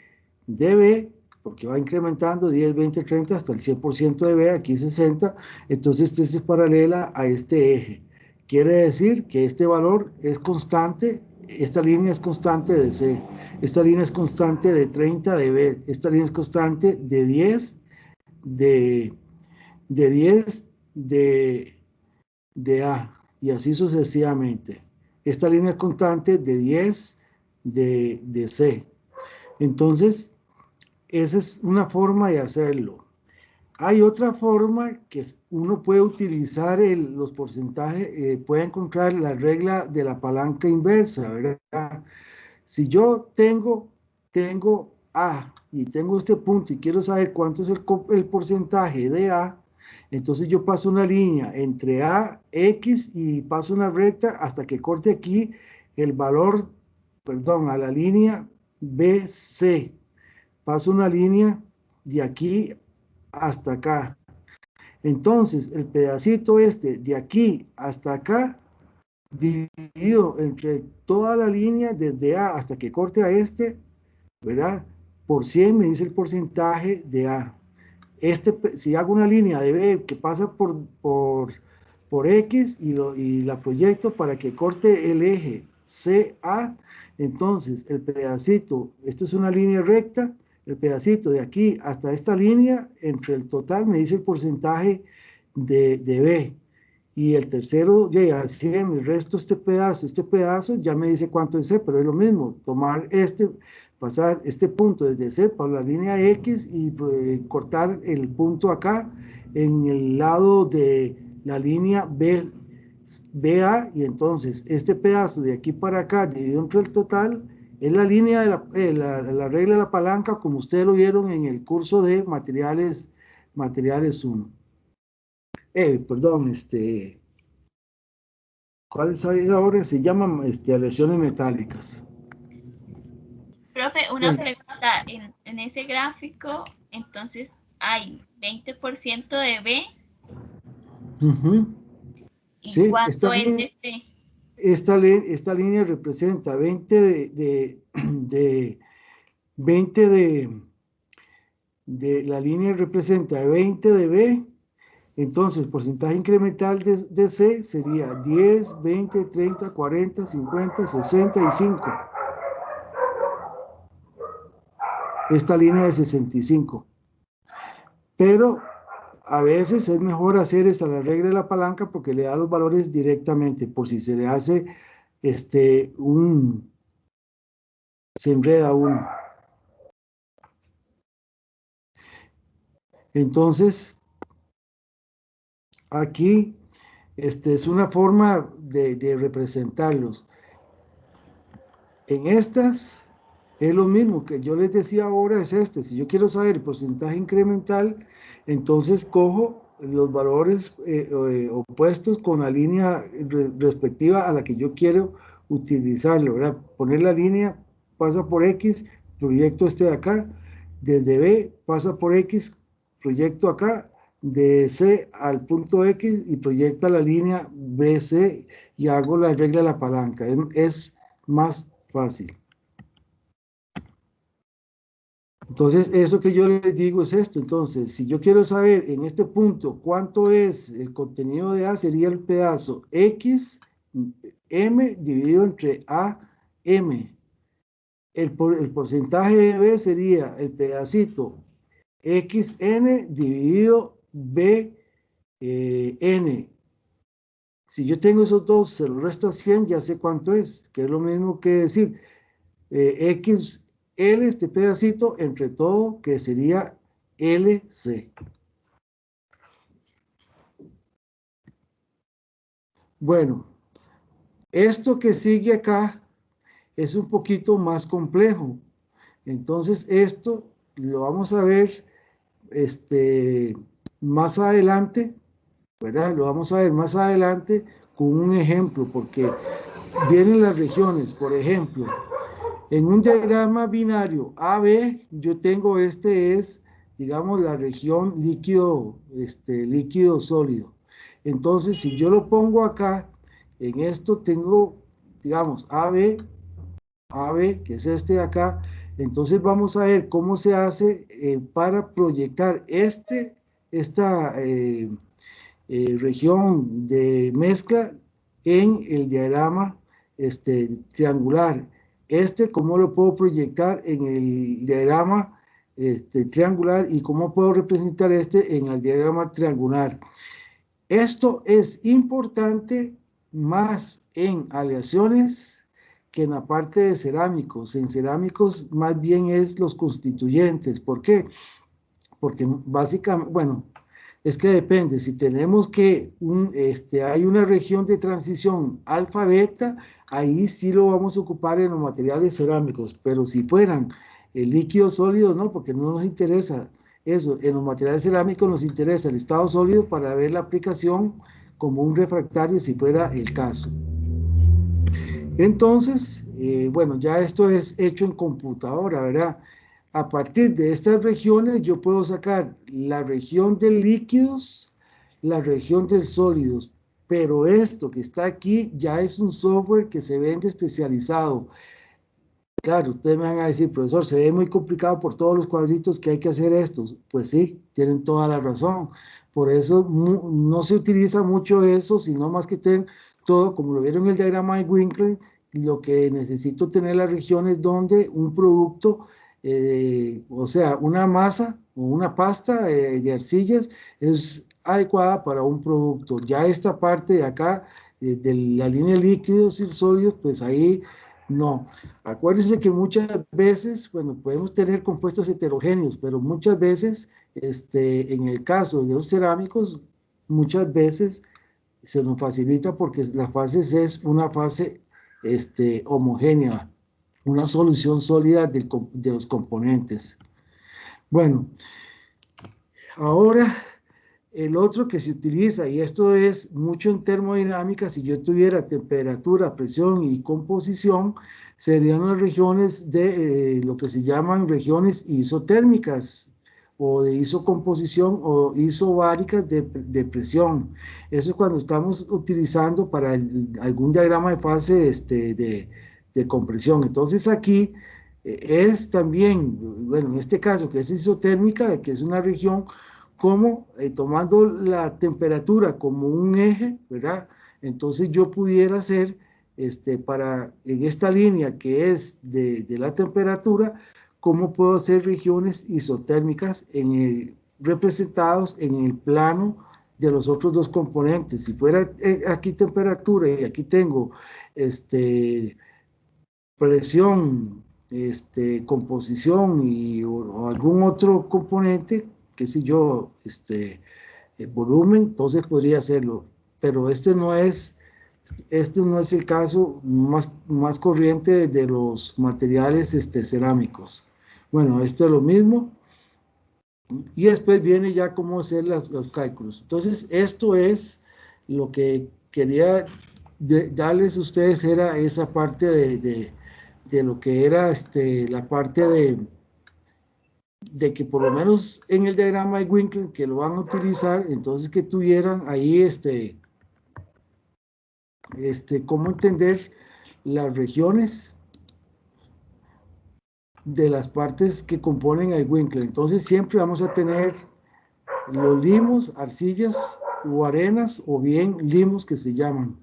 B, porque va incrementando 10, 20, 30 hasta el 100% de B, aquí 60, entonces esta es paralela a este eje. Quiere decir que este valor es constante, esta línea es constante de C, esta línea es constante de 30 de B, esta línea es constante de 10 de 10 de A, y así sucesivamente. Esta línea es constante de 10 de C. Entonces, esa es una forma de hacerlo. Hay otra forma que uno puede utilizar los porcentajes, puede encontrar la regla de la palanca inversa, ¿verdad? Si yo tengo A y tengo este punto y quiero saber cuánto es el porcentaje de A, entonces yo paso una línea entre A, X y paso una recta hasta que corte aquí el valor, perdón, a la línea BC. Paso una línea de aquí hasta acá. Entonces, el pedacito de aquí hasta acá, dividido entre toda la línea, desde A hasta que corte a ¿verdad? Por 100 me dice el porcentaje de A. Si hago una línea de B que pasa por X y la proyecto para que corte el eje CA, entonces el pedacito, esto es una línea recta, el pedacito de aquí hasta esta línea, entre el total me dice el porcentaje de B. Y el tercero llega a 100, el resto este pedazo ya me dice cuánto es C, pero es lo mismo, tomar pasar este punto desde C por la línea X y cortar el punto acá en el lado de la línea BA, y entonces este pedazo de aquí para acá dividido entre el total es la línea de la regla de la palanca, como ustedes lo vieron en el curso de materiales 1. Perdón, ¿cuál es ahora? Se llaman aleaciones metálicas. Profe, una pregunta. En ese gráfico, entonces hay 20% de B. ¿Y Sí, cuánto es este? Esta línea representa 20 la línea representa 20 de B, entonces el porcentaje incremental de C sería 10, 20, 30, 40, 50, 65. Esta línea de 65. Pero a veces es mejor hacer la regla de la palanca porque le da los valores directamente, por si se le hace se enreda uno. Entonces, aquí es una forma de representarlos. En estas es lo mismo que yo les decía ahora, es si yo quiero saber el porcentaje incremental, entonces cojo los valores opuestos con la línea respectiva a la que yo quiero utilizarlo, ¿verdad? Poner la línea, pasa por X, proyecto de acá, desde B pasa por X, proyecto acá, de C al punto X y proyecta la línea BC y hago la regla de la palanca. Es más fácil. Entonces, eso que yo les digo es esto. Entonces, si yo quiero saber en este punto cuánto es el contenido de A, sería el pedazo X, M dividido entre A, M. El porcentaje de B sería el pedacito XN dividido B, N. Si yo tengo esos dos, se los resto a 100, ya sé cuánto es, que es lo mismo que decir XL, este pedacito, entre todo, que sería LC. Bueno, esto que sigue acá es un poquito más complejo. Entonces esto lo vamos a ver más adelante, ¿verdad? Lo vamos a ver más adelante con un ejemplo, porque vienen las regiones, por ejemplo, en un diagrama binario AB, yo tengo es, digamos, la región líquido, líquido sólido. Entonces, si yo lo pongo acá, en esto tengo, digamos, AB, que es este de acá. Entonces vamos a ver cómo se hace para proyectar esta región de mezcla en el diagrama triangular. ¿Cómo lo puedo proyectar en el diagrama triangular y cómo puedo representar en el diagrama triangular? Esto es importante más en aleaciones que en la parte de cerámicos. En cerámicos más bien es los constituyentes. ¿Por qué? Porque básicamente, bueno, es que depende. Si tenemos que hay una región de transición alfa-beta, ahí sí lo vamos a ocupar en los materiales cerámicos. Pero si fueran líquidos sólidos, no, porque no nos interesa eso. En los materiales cerámicos nos interesa el estado sólido para ver la aplicación como un refractario si fuera el caso. Entonces, bueno, ya esto es hecho en computadora, ¿verdad? A partir de estas regiones yo puedo sacar la región de líquidos, la región de sólidos, pero esto que está aquí ya es un software que se vende especializado. Claro, ustedes me van a decir, profesor, se ve muy complicado por todos los cuadritos que hay que hacer estos. Pues sí, tienen toda la razón. Por eso no se utiliza mucho eso, sino más que tener todo, como lo vieron en el diagrama de Winkler, lo que necesito tener las regiones donde un producto, o sea, una masa o una pasta de arcillas es adecuada para un producto. Ya esta parte de acá, de la línea líquidos y sólidos, pues ahí no. Acuérdense que muchas veces, bueno, podemos tener compuestos heterogéneos, pero muchas veces, en el caso de los cerámicos, muchas veces se nos facilita porque la fase es una fase homogénea, una solución sólida de los componentes. Bueno, ahora el otro que se utiliza, y esto es mucho en termodinámica, si yo tuviera temperatura, presión y composición, serían las regiones de lo que se llaman regiones isotérmicas o de isocomposición o isobáricas de presión. Eso es cuando estamos utilizando para algún diagrama de fase de compresión. Entonces aquí es también, bueno, en este caso que es isotérmica, que es una región como tomando la temperatura como un eje, ¿verdad? Entonces yo pudiera hacer, en esta línea que es de la temperatura, cómo puedo hacer regiones isotérmicas representados en el plano de los otros dos componentes. Si fuera aquí temperatura y aquí tengo presión, composición o algún otro componente, qué sé yo, volumen, entonces podría hacerlo, pero este no es el caso más corriente de los materiales cerámicos. Bueno, esto es lo mismo, y después viene ya cómo hacer los cálculos. Entonces, esto es lo que quería darles a ustedes, era esa parte de lo que era la parte de que por lo menos en el diagrama de Winkler que lo van a utilizar, entonces que tuvieran ahí cómo entender las regiones de las partes que componen el Winkler. Entonces siempre vamos a tener los limos, arcillas o arenas, o bien limos que se llaman.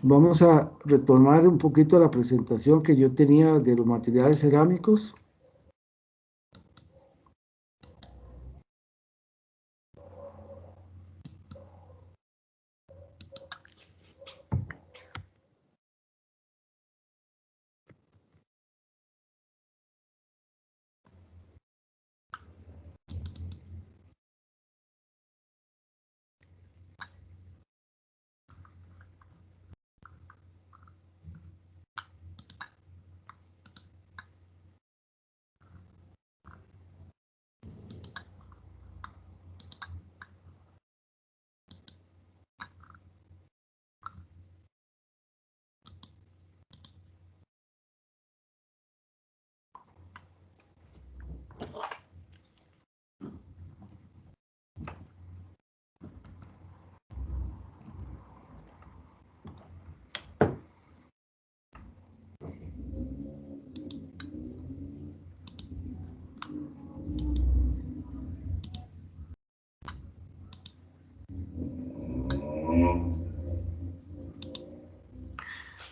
Vamos a retomar un poquito la presentación que yo tenía de los materiales cerámicos.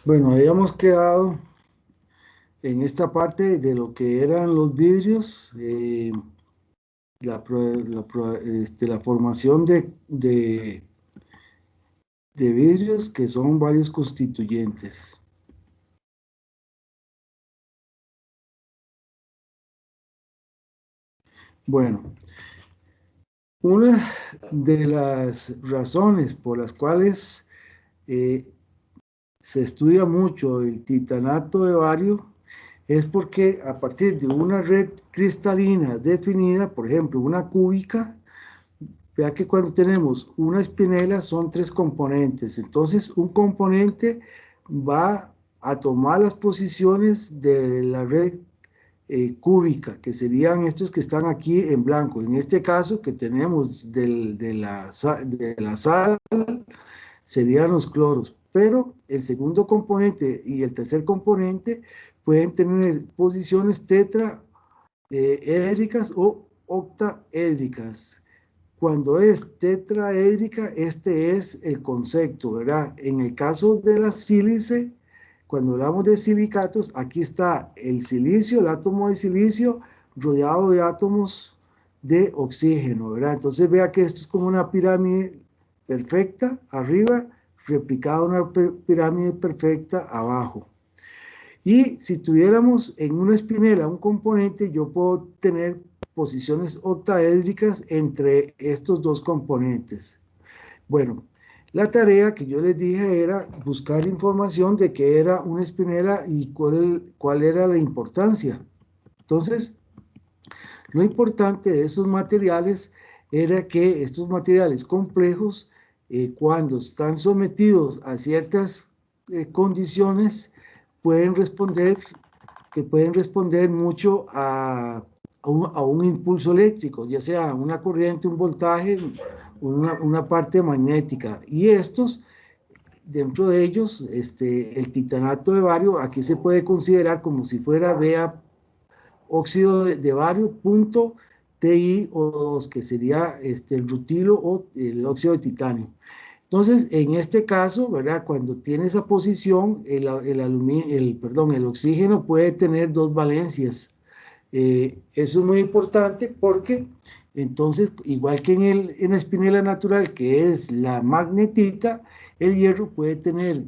Bueno, habíamos quedado en esta parte de lo que eran los vidrios, la formación de vidrios, que son varios constituyentes. Bueno, una de las razones por las cuales se estudia mucho el titanato de bario es porque a partir de una red cristalina definida, por ejemplo, una cúbica, vea que cuando tenemos una espinela son 3 componentes, entonces un componente va a tomar las posiciones de la red cúbica, que serían estos que están aquí en blanco. En este caso que tenemos de la sal, serían los cloros, pero el segundo componente y el tercer componente pueden tener posiciones tetraédricas o octaédricas. Cuando es tetraédrica, este es el concepto, ¿verdad? En el caso de la sílice, cuando hablamos de silicatos, aquí está el silicio, el átomo de silicio rodeado de átomos de oxígeno, ¿verdad? Entonces vea que esto es como una pirámide perfecta arriba, replicada una pirámide perfecta abajo. Y si tuviéramos en una espinela un componente, yo puedo tener posiciones octaédricas entre estos dos componentes. Bueno, la tarea que yo les dije era buscar información de qué era una espinela y cuál era la importancia. Entonces, lo importante de esos materiales era que estos materiales complejos, cuando están sometidos a ciertas condiciones, pueden responder mucho a un impulso eléctrico, ya sea una corriente, un voltaje, una parte magnética. Y estos, dentro de ellos, el titanato de bario, aquí se puede considerar como si fuera, vea, óxido de bario, punto TiO2, que sería el rutilo o el óxido de titanio. Entonces, en este caso, ¿verdad? Cuando tiene esa posición, el oxígeno puede tener 2 valencias. Eso es muy importante porque, entonces, igual que en la espinela natural, que es la magnetita, el hierro puede tener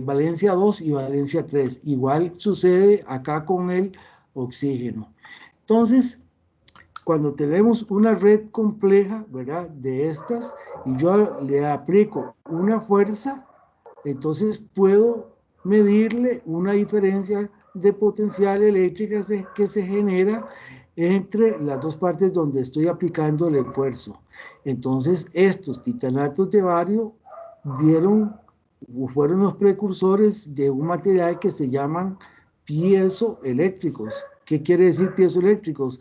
valencia 2 y valencia 3. Igual sucede acá con el oxígeno. Entonces, cuando tenemos una red compleja, ¿verdad? De estas, y yo le aplico una fuerza, entonces puedo medirle una diferencia de potencial eléctrica que se genera entre las dos partes donde estoy aplicando el esfuerzo. Entonces, estos titanatos de bario fueron los precursores de un material que se llaman piezoeléctricos. ¿Qué quiere decir piezoeléctricos?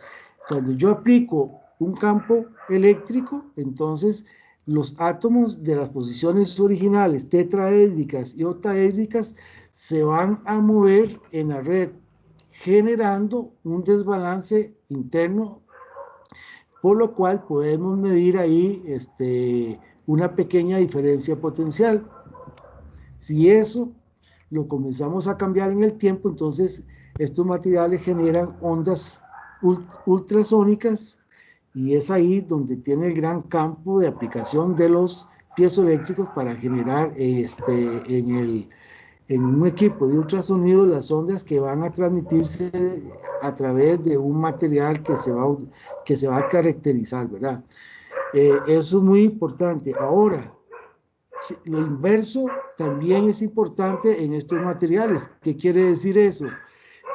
Cuando yo aplico un campo eléctrico, entonces los átomos de las posiciones originales tetraédricas y octaédricas se van a mover en la red, generando un desbalance interno, por lo cual podemos medir ahí una pequeña diferencia potencial. Si eso lo comenzamos a cambiar en el tiempo, entonces estos materiales generan ondas ultrasónicas, y es ahí donde tiene el gran campo de aplicación de los piezoeléctricos para generar en un equipo de ultrasonido las ondas que van a transmitirse a través de un material que se va a caracterizar, ¿verdad? Eso es muy importante. Ahora, lo inverso también es importante en estos materiales. ¿Qué quiere decir eso?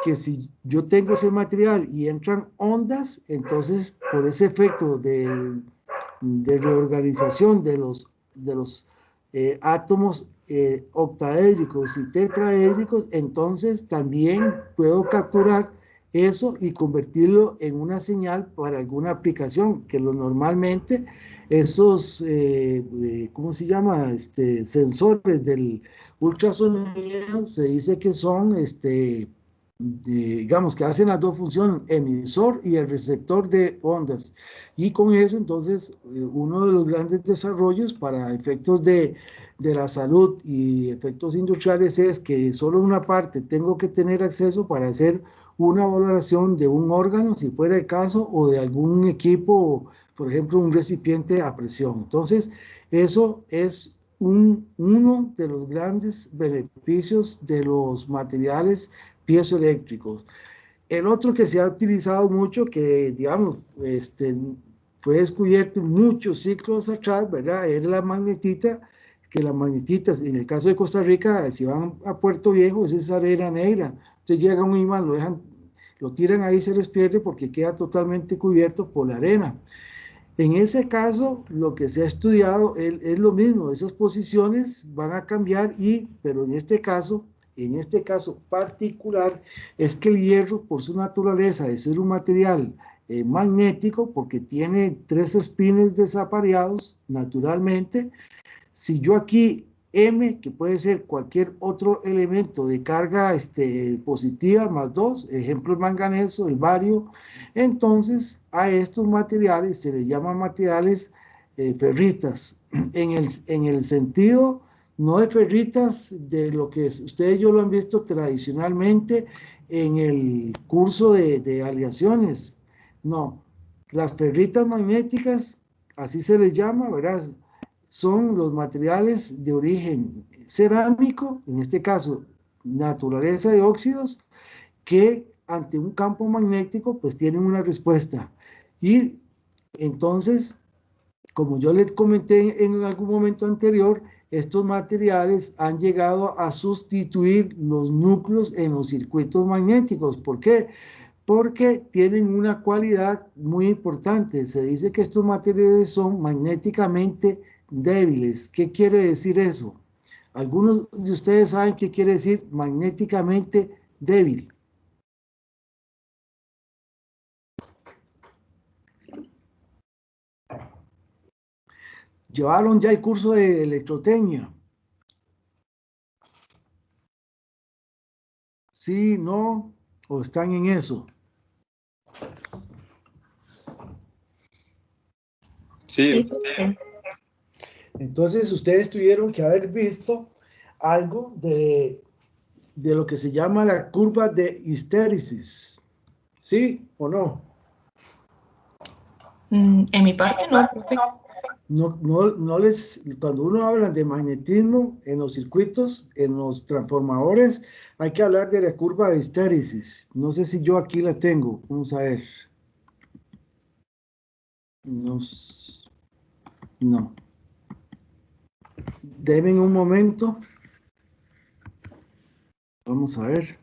Que si yo tengo ese material y entran ondas, entonces por ese efecto de reorganización de los átomos octaédricos y tetraédricos, entonces también puedo capturar eso y convertirlo en una señal para alguna aplicación, que normalmente esos, ¿cómo se llama? Sensores del ultrasonido se dice que son digamos que hacen las dos funciones, emisor y el receptor de ondas. Y con eso, entonces, uno de los grandes desarrollos para efectos de la salud y efectos industriales es que solo una parte tengo que tener acceso para hacer una valoración de un órgano, si fuera el caso, o de algún equipo, por ejemplo, un recipiente a presión. Entonces, eso es uno de los grandes beneficios de los materiales piezoeléctricos. El otro que se ha utilizado mucho, que digamos, fue descubierto muchos ciclos atrás, ¿verdad? Es la magnetita, que la magnetita, en el caso de Costa Rica, si van a Puerto Viejo, es esa arena negra. Entonces llega un imán, lo tiran ahí, se les pierde porque queda totalmente cubierto por la arena. En ese caso, lo que se ha estudiado es lo mismo, esas posiciones van a cambiar, pero en este caso particular, es que el hierro, por su naturaleza de ser un material magnético, porque tiene 3 espines desapareados naturalmente, si yo aquí M, que puede ser cualquier otro elemento de carga positiva, más 2, ejemplo el manganeso, el bario, entonces a estos materiales se les llaman materiales ferritas, en el sentido no de ferritas de lo que ustedes yo lo han visto tradicionalmente en el curso de aleaciones, no, las ferritas magnéticas, así se les llama, ¿verdad? Son los materiales de origen cerámico, en este caso naturaleza de óxidos, que ante un campo magnético pues tienen una respuesta. Y entonces, como yo les comenté en algún momento anterior, estos materiales han llegado a sustituir los núcleos en los circuitos magnéticos. ¿Por qué? Porque tienen una cualidad muy importante. Se dice que estos materiales son magnéticamente débiles. ¿Qué quiere decir eso? ¿Algunos de ustedes saben qué quiere decir magnéticamente débil? ¿Llevaron ya el curso de electrotecnia? ¿Sí, no? ¿O están en eso? Sí. Entonces ustedes tuvieron que haber visto algo de lo que se llama la curva de histéresis. ¿Sí o no? En mi parte no, profe. No les, cuando uno habla de magnetismo en los circuitos, en los transformadores, hay que hablar de la curva de histéresis. No sé si yo aquí la tengo. Vamos a ver. No. Denme un momento. Vamos a ver.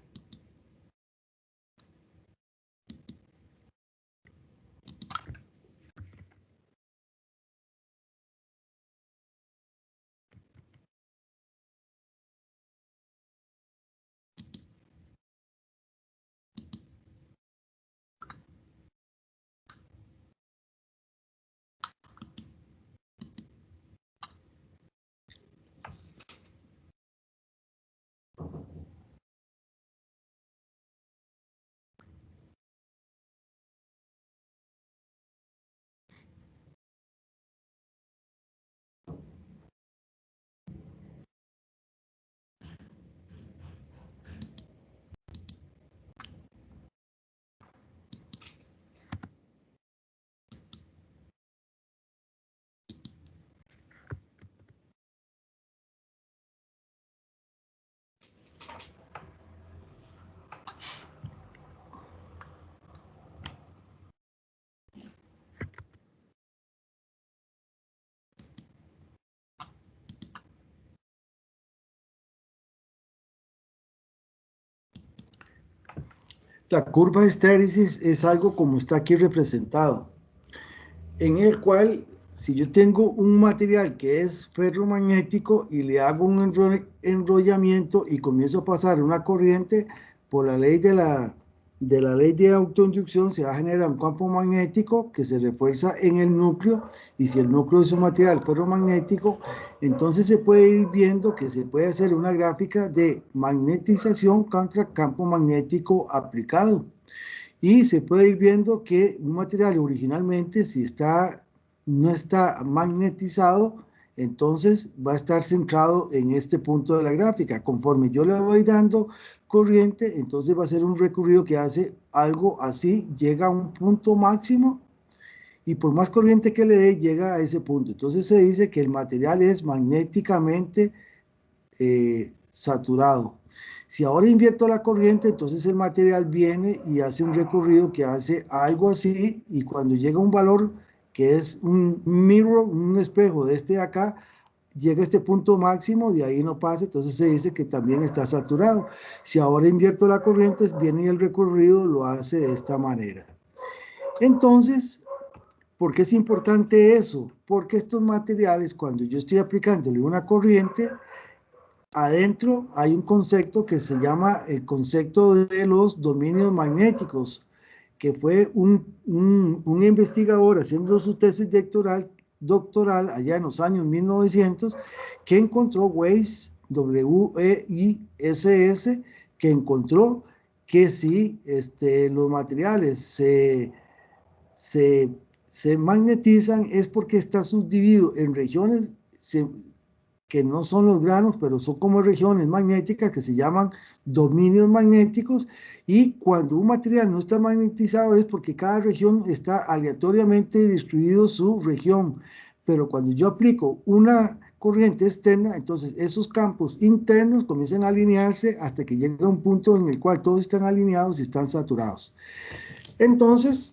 La curva de histéresis es algo como está aquí representado, en el cual si yo tengo un material que es ferromagnético y le hago un enrollamiento y comienzo a pasar una corriente por la ley de de la ley de autoinducción se va a generar un campo magnético que se refuerza en el núcleo, y si el núcleo es un material ferromagnético, entonces se puede ir viendo que se puede hacer una gráfica de magnetización contra campo magnético aplicado. Y se puede ir viendo que un material originalmente, si no está magnetizado, entonces va a estar centrado en este punto de la gráfica. Conforme yo le voy dando corriente, entonces va a ser un recorrido que hace algo así, llega a un punto máximo, y por más corriente que le dé, llega a ese punto. Entonces se dice que el material es magnéticamente saturado. Si ahora invierto la corriente, entonces el material viene y hace un recorrido que hace algo así, y cuando llega a un valor que es un mirror, un espejo de este de acá, llega a este punto máximo, de ahí no pasa, entonces se dice que también está saturado. Si ahora invierto la corriente, viene y el recorrido lo hace de esta manera. Entonces, ¿por qué es importante eso? Porque estos materiales, cuando yo estoy aplicándole una corriente, adentro hay un concepto que se llama el concepto de los dominios magnéticos, que fue un investigador haciendo su tesis doctoral allá en los años 1900, que encontró Weiss, W-E-I-S-S, que encontró que si los materiales se magnetizan es porque está subdividido en regiones que no son los granos, pero son como regiones magnéticas que se llaman dominios magnéticos, y cuando un material no está magnetizado es porque cada región está aleatoriamente distribuido su región, pero cuando yo aplico una corriente externa, entonces esos campos internos comienzan a alinearse hasta que llega a un punto en el cual todos están alineados y están saturados. Entonces,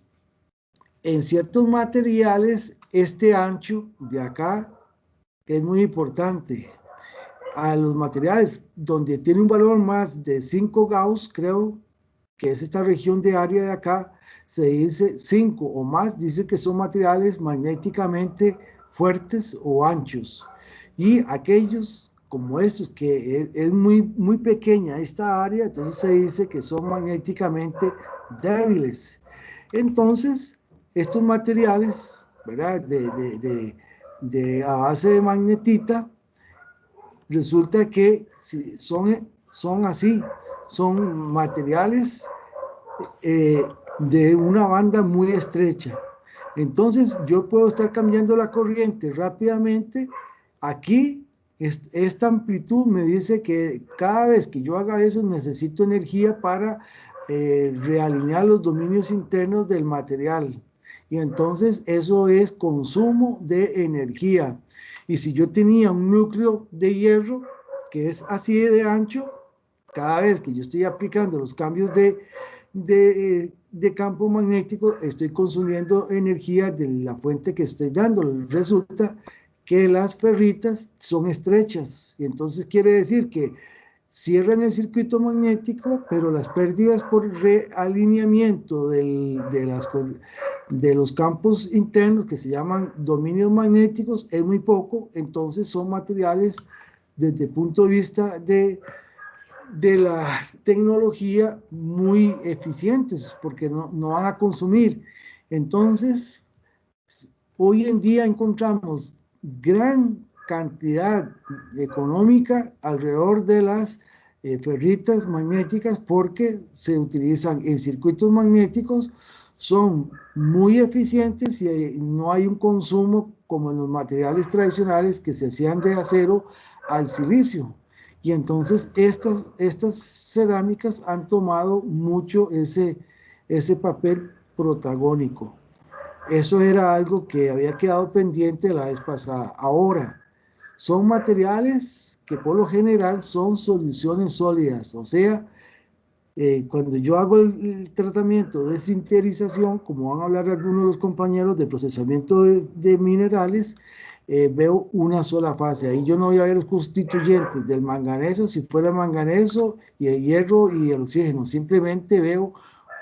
en ciertos materiales, este ancho de acá es muy importante. A los materiales donde tiene un valor más de 5 Gauss, creo que es esta región de área de acá, se dice 5 o más, dice que son materiales magnéticamente fuertes o anchos. Y aquellos como estos, que es muy pequeña esta área, entonces se dice que son magnéticamente débiles. Entonces, estos materiales, ¿verdad? A base de magnetita, resulta que son así, son materiales de una banda muy estrecha. Entonces yo puedo estar cambiando la corriente rápidamente. Aquí esta amplitud me dice que cada vez que yo haga eso necesito energía para realinear los dominios internos del material. Y entonces eso es consumo de energía. Y si yo tenía un núcleo de hierro que es así de ancho, cada vez que yo estoy aplicando los cambios de campo magnético, estoy consumiendo energía de la fuente que estoy dando. Resulta que las ferritas son estrechas, y entonces quiere decir que cierran el circuito magnético, pero las pérdidas por realineamiento de los campos internos, que se llaman dominios magnéticos, es muy poco. Entonces son materiales, desde el punto de vista de la tecnología, muy eficientes, porque no van a consumir. Entonces, hoy en día encontramos gran cantidad económica alrededor de las ferritas magnéticas, porque se utilizan en circuitos magnéticos, son muy eficientes y no hay un consumo como en los materiales tradicionales que se hacían de acero al silicio. Y entonces estas cerámicas han tomado mucho ese papel protagónico. Eso era algo que había quedado pendiente la vez pasada. Ahora, son materiales que por lo general son soluciones sólidas. O sea, cuando yo hago el tratamiento de sinterización, como van a hablar algunos de los compañeros de procesamiento de minerales, veo una sola fase. Ahí yo no voy a ver los constituyentes del manganeso, si fuera manganeso y el hierro y el oxígeno. Simplemente veo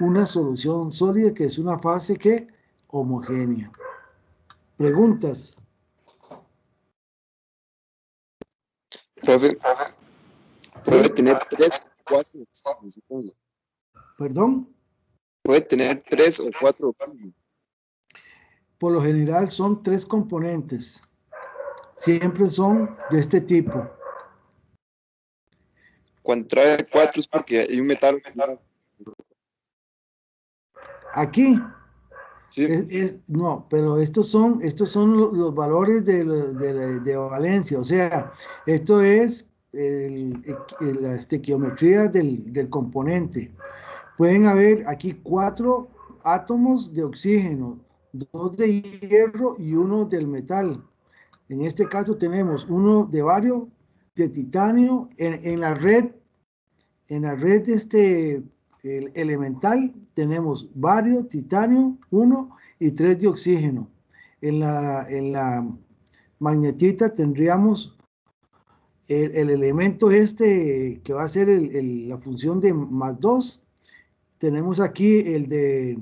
una solución sólida, que es una fase que homogénea. ¿Preguntas? Profe, puede tener 3 o 4 exámenes. ¿Perdón? puede tener 3 o 4 oxígenos. Por lo general son 3 componentes. Siempre son de este tipo. Cuando trae 4 es porque hay un metal. Aquí, Sí, no, pero estos son los valores de valencia. O sea, esto es la estequiometría del componente. Pueden haber aquí 4 átomos de oxígeno, 2 de hierro y 1 del metal. En este caso tenemos 1 de bario, de titanio. En la red elemental tenemos bario, titanio, 1 y 3 de oxígeno. En la magnetita tendríamos el elemento este que va a ser la función de más 2. Tenemos aquí el de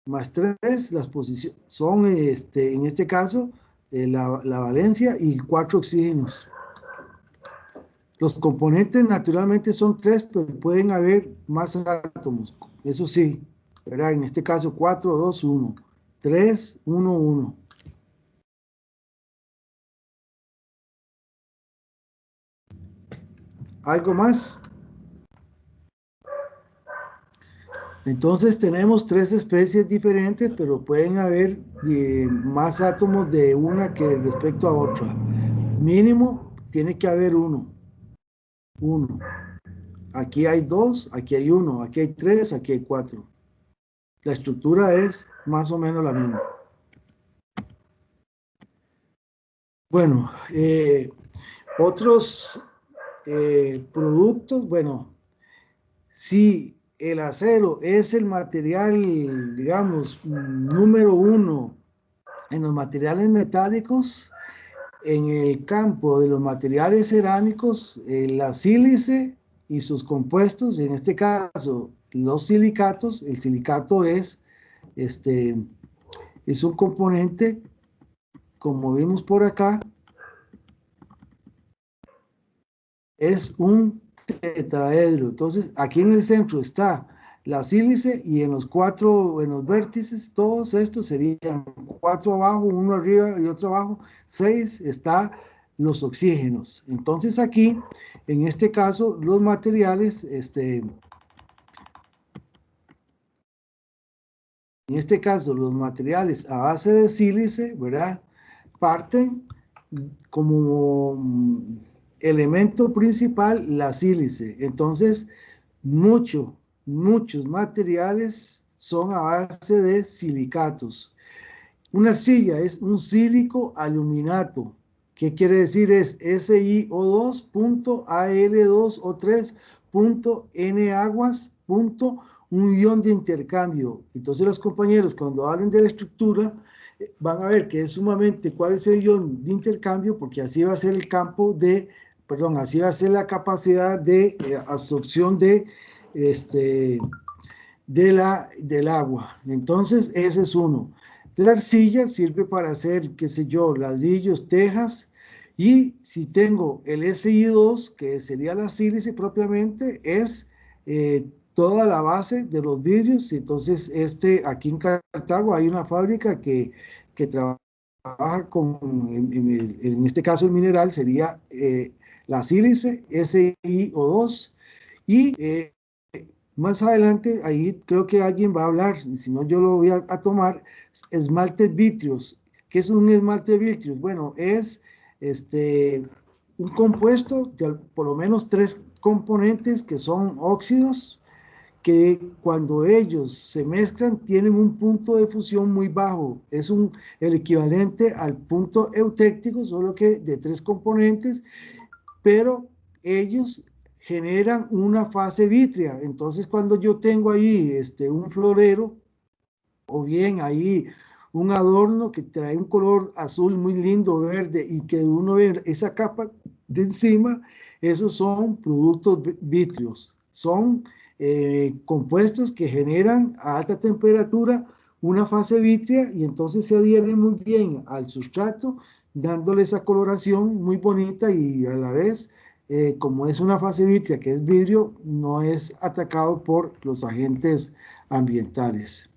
más 3, las posiciones son en este caso la valencia y 4 oxígenos. Los componentes naturalmente son 3, pero pueden haber más átomos. Eso sí, ¿verdad? En este caso 4, 2, 1. 3, 1, 1. ¿Algo más? Entonces tenemos 3 especies diferentes, pero pueden haber más átomos de una que respecto a otra. Mínimo tiene que haber 1. Aquí hay 2, aquí hay 1, aquí hay 3, aquí hay 4. La estructura es más o menos la misma. Bueno, otros productos, bueno, si el acero es el material, digamos, número 1 en los materiales metálicos, en el campo de los materiales cerámicos, la sílice y sus compuestos, en este caso los silicatos. El silicato es un componente, como vimos por acá, es un tetraedro. Entonces aquí en el centro está la sílice y en los vértices, todos estos serían 4 abajo, 1 arriba y otro abajo, 6 está los oxígenos. Entonces aquí, en este caso, los materiales, a base de sílice, ¿verdad? Parten como elemento principal la sílice. Entonces, muchos materiales son a base de silicatos. Una arcilla es un sílico aluminato. ¿Qué quiere decir? Es SiO2.Al2O3.N-aguas. Un ion de intercambio. Entonces los compañeros, cuando hablen de la estructura, van a ver que es sumamente cuál es el ion de intercambio, porque así va a ser el campo de, perdón, así va a ser la capacidad de absorción del agua. Entonces ese es uno. La arcilla sirve para hacer, qué sé yo, ladrillos, tejas. Y si tengo el Si2, que sería la sílice propiamente, es toda la base de los vidrios. Entonces aquí en Cartago hay una fábrica que trabaja con, en este caso el mineral sería la sílice, SiO2. Y más adelante, ahí creo que alguien va a hablar, y si no yo lo voy a tomar, esmalte vítreos. ¿Qué es un esmalte vítreos? Bueno, es un compuesto de por lo menos 3 componentes que son óxidos, que cuando ellos se mezclan tienen un punto de fusión muy bajo. Es el equivalente al punto eutéctico, solo que de 3 componentes, pero ellos generan una fase vítrea. Entonces, cuando yo tengo ahí un florero, o bien ahí un adorno que trae un color azul muy lindo, verde, y que uno ve esa capa de encima, esos son productos vítreos. Son compuestos que generan a alta temperatura una fase vítrea y entonces se adhieren muy bien al sustrato, dándole esa coloración muy bonita y a la vez como es una fase vítrea que es vidrio, no es atacado por los agentes ambientales.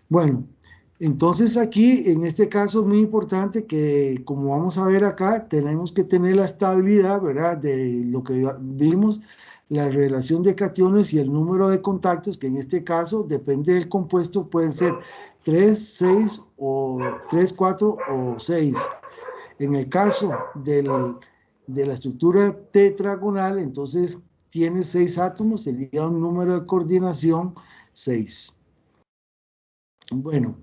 Bueno, entonces aquí, en este caso, es muy importante que, como vamos a ver acá, tenemos que tener la estabilidad, ¿verdad? De lo que vimos, la relación de cationes y el número de contactos, que en este caso, depende del compuesto, pueden ser 3, 6 o 3, 4 o 6. En el caso de la estructura tetragonal, entonces tiene 6 átomos, sería un número de coordinación 6. Bueno,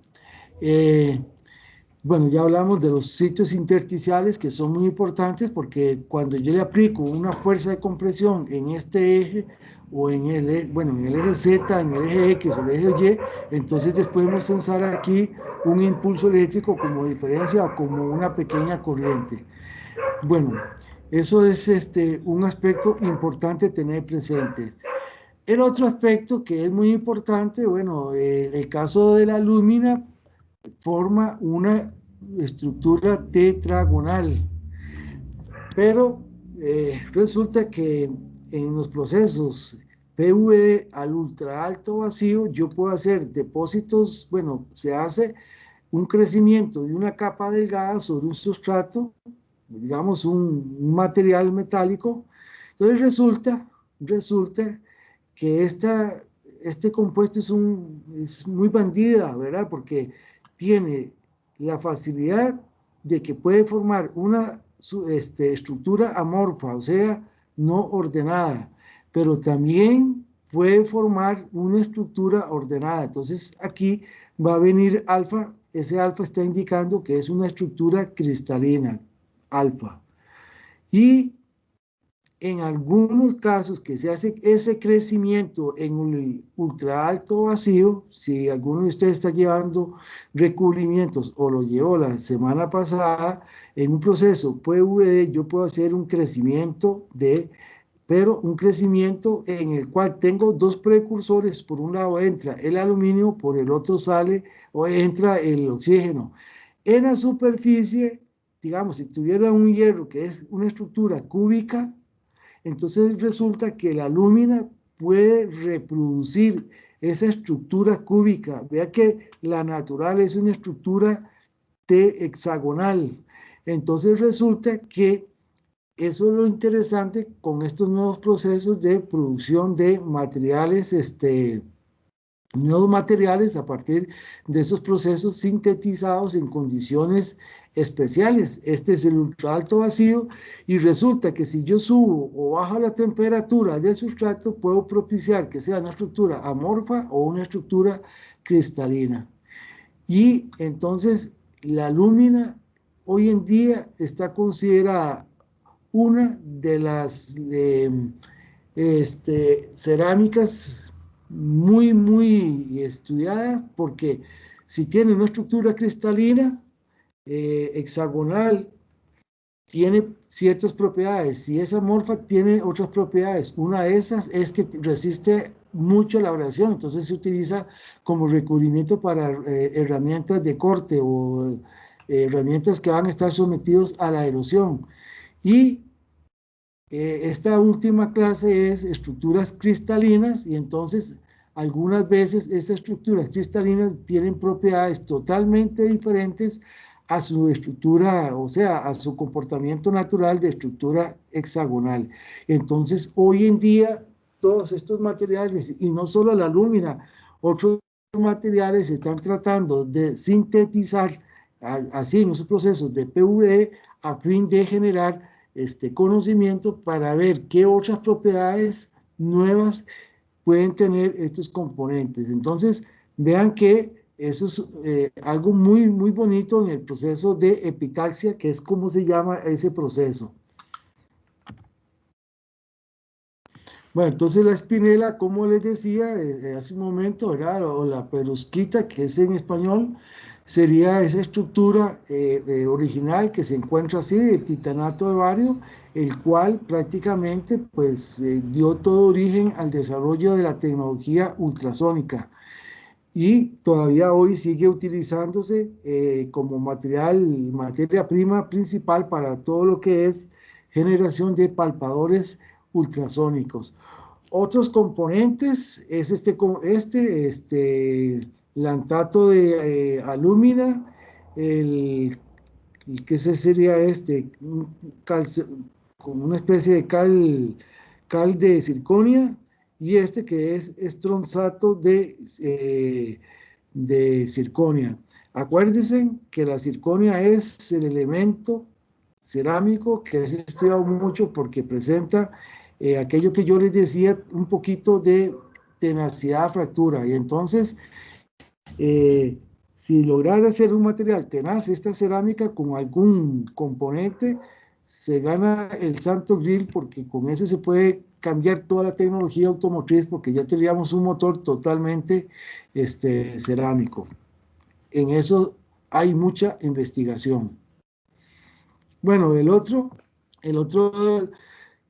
bueno, ya hablamos de los sitios intersticiales que son muy importantes porque cuando yo le aplico una fuerza de compresión en este eje o en el, bueno, en el eje Z, en el eje X o el eje Y, entonces después podemos censar aquí un impulso eléctrico como diferencia o como una pequeña corriente. Bueno, eso es un aspecto importante tener presente. El otro aspecto que es muy importante, bueno, el caso de la lúmina forma una estructura tetragonal, pero resulta que en los procesos PVD al ultra alto vacío yo puedo hacer depósitos, bueno, se hace un crecimiento de una capa delgada sobre un sustrato, digamos un material metálico. Entonces resulta que este compuesto es muy bandida, ¿verdad? Porque tiene la facilidad de que puede formar una estructura amorfa, o sea, no ordenada, pero también puede formar una estructura ordenada. Entonces aquí va a venir alfa, ese alfa está indicando que es una estructura cristalina, alfa. Y en algunos casos que se hace ese crecimiento en el ultra alto vacío, si alguno de ustedes está llevando recubrimientos o lo llevó la semana pasada, en un proceso PVD yo puedo hacer un crecimiento pero un crecimiento en el cual tengo dos precursores, por un lado entra el aluminio, por el otro sale o entra el oxígeno. En la superficie, digamos, si tuviera un hierro que es una estructura cúbica, entonces resulta que la lúmina puede reproducir esa estructura cúbica. Vea que la natural es una estructura hexagonal. Entonces resulta que eso es lo interesante con estos nuevos procesos de producción de materiales, nuevos materiales a partir de esos procesos sintetizados en condiciones especiales. Este es el ultra alto vacío y resulta que si yo subo o bajo la temperatura del sustrato puedo propiciar que sea una estructura amorfa o una estructura cristalina. Y entonces la lúmina hoy en día está considerada una de las cerámicas muy estudiada porque si tiene una estructura cristalina hexagonal, tiene ciertas propiedades. Si es amorfa, tiene otras propiedades. Una de esas es que resiste mucho la abrasión, entonces se utiliza como recubrimiento para herramientas de corte o herramientas que van a estar sometidos a la erosión. Y esta última clase es estructuras cristalinas y entonces algunas veces esas estructuras cristalinas tienen propiedades totalmente diferentes a su estructura, o sea, a su comportamiento natural de estructura hexagonal. Entonces, hoy en día, todos estos materiales, y no solo la lúmina, otros materiales se están tratando de sintetizar así en esos procesos de PVD a fin de generar conocimiento para ver qué otras propiedades nuevas pueden tener estos componentes. Entonces, vean que eso es algo muy bonito en el proceso de epitaxia, que es como se llama ese proceso. Bueno, entonces la espinela, como les decía hace un momento, ¿verdad? O la perusquita, que es en español, sería esa estructura original que se encuentra así, el titanato de bario, el cual prácticamente pues dio todo origen al desarrollo de la tecnología ultrasónica y todavía hoy sigue utilizándose como materia prima principal para todo lo que es generación de palpadores ultrasónicos. Otros componentes es lantato de alúmina, ¿qué sería como una especie de cal de circonia, y que es estronzato de circonia. Acuérdense que la circonia es el elemento cerámico que es estudiado mucho porque presenta aquello que yo les decía, un poquito de tenacidad a fractura, y entonces si lograr hacer un material tenaz, esta cerámica con algún componente, se gana el santo grill, porque con ese se puede cambiar toda la tecnología automotriz, porque ya tendríamos un motor totalmente cerámico. En eso hay mucha investigación. Bueno, el otro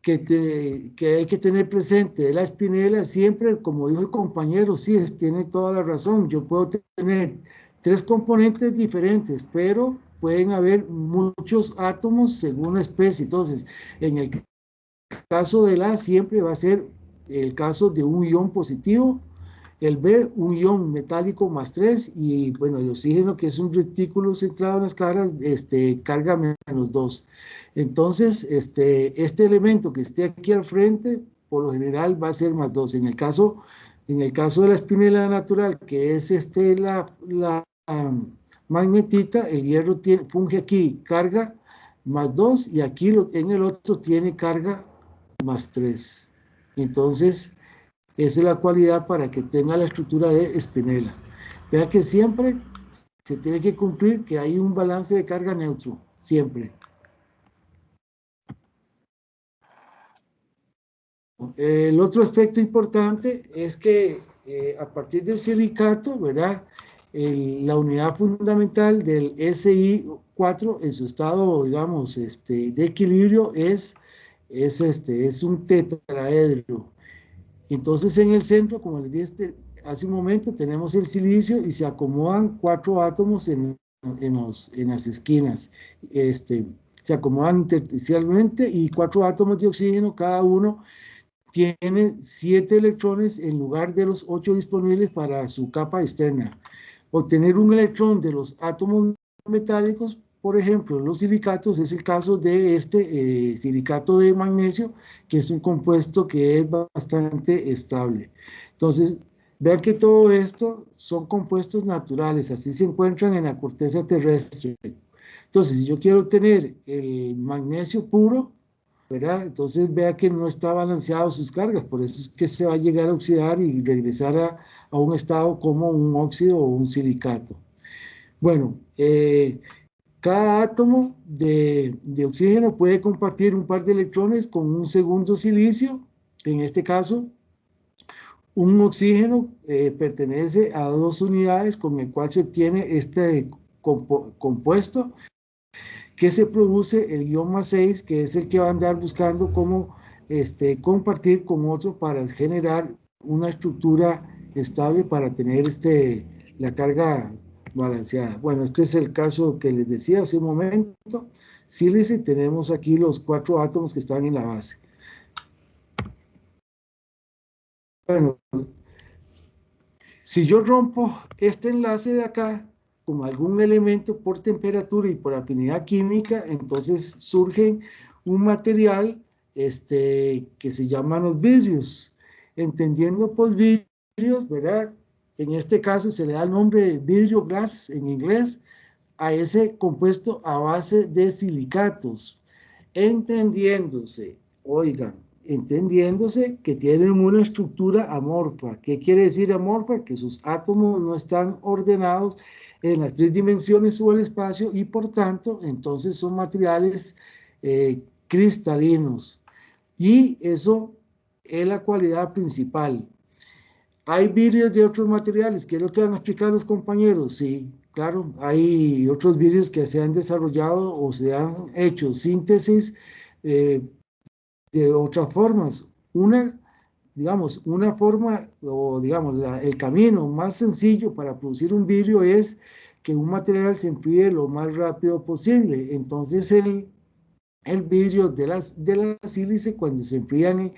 que hay que tener presente de la espinela, siempre, como dijo el compañero, sí, tiene toda la razón. Yo puedo tener 3 componentes diferentes, pero pueden haber muchos átomos según la especie. Entonces, en el caso del A, siempre va a ser el caso de un ion positivo, el B, un ion metálico +3, y bueno, el oxígeno, que es un retículo centrado en las caras, carga -2. Entonces, este elemento que esté aquí al frente, por lo general va a ser +2. En el caso de la espinela natural, que es la magnetita, el hierro funge aquí carga +2, y aquí en el otro tiene carga +3. Entonces, esa es la cualidad para que tenga la estructura de espinela. Vean que siempre se tiene que cumplir que hay un balance de carga neutro, siempre. El otro aspecto importante es que a partir del silicato, ¿verdad? La unidad fundamental del SI4 en su estado, digamos, de equilibrio es un tetraedro. Entonces, en el centro, como les dije hace un momento, tenemos el silicio y se acomodan 4 átomos en las esquinas. Se acomodan intersticialmente, y 4 átomos de oxígeno, cada uno tiene 7 electrones en lugar de los 8 disponibles para su capa externa. Obtener un electrón de los átomos metálicos, por ejemplo, los silicatos, es el caso de silicato de magnesio, que es un compuesto que es bastante estable. Entonces, vean que todo esto son compuestos naturales, así se encuentran en la corteza terrestre. Entonces, si yo quiero tener el magnesio puro, ¿verdad? Entonces vea que no está balanceado sus cargas, por eso es que se va a llegar a oxidar y regresar a un estado como un óxido o un silicato. Bueno, cada átomo de oxígeno puede compartir un par de electrones con un segundo silicio. En este caso, un oxígeno pertenece a 2 unidades, con el cual se obtiene este compuesto, que se produce el ion +6, que es el que va a andar buscando cómo compartir con otro para generar una estructura estable, para tener la carga balanceada. Bueno, este es el caso que les decía hace un momento. Sílice, tenemos aquí los 4 átomos que están en la base. Bueno, si yo rompo este enlace de acá con algún elemento por temperatura y por afinidad química, entonces surge un material que se llaman los vidrios. Entendiendo pues vidrios, ¿verdad? En este caso se le da el nombre de vidrio glass en inglés a ese compuesto a base de silicatos, entendiéndose que tienen una estructura amorfa. ¿Qué quiere decir amorfa? Que sus átomos no están ordenados en las 3 dimensiones o el espacio, y por tanto, entonces son materiales cristalinos. Y eso es la cualidad principal. Hay vidrios de otros materiales, ¿qué es lo que van a explicar los compañeros? Sí, claro, hay otros vidrios que se han desarrollado o se han hecho síntesis de otras formas. Una forma, o digamos, el camino más sencillo para producir un vidrio es que un material se enfríe lo más rápido posible. Entonces, el vidrio de la sílice cuando se enfrían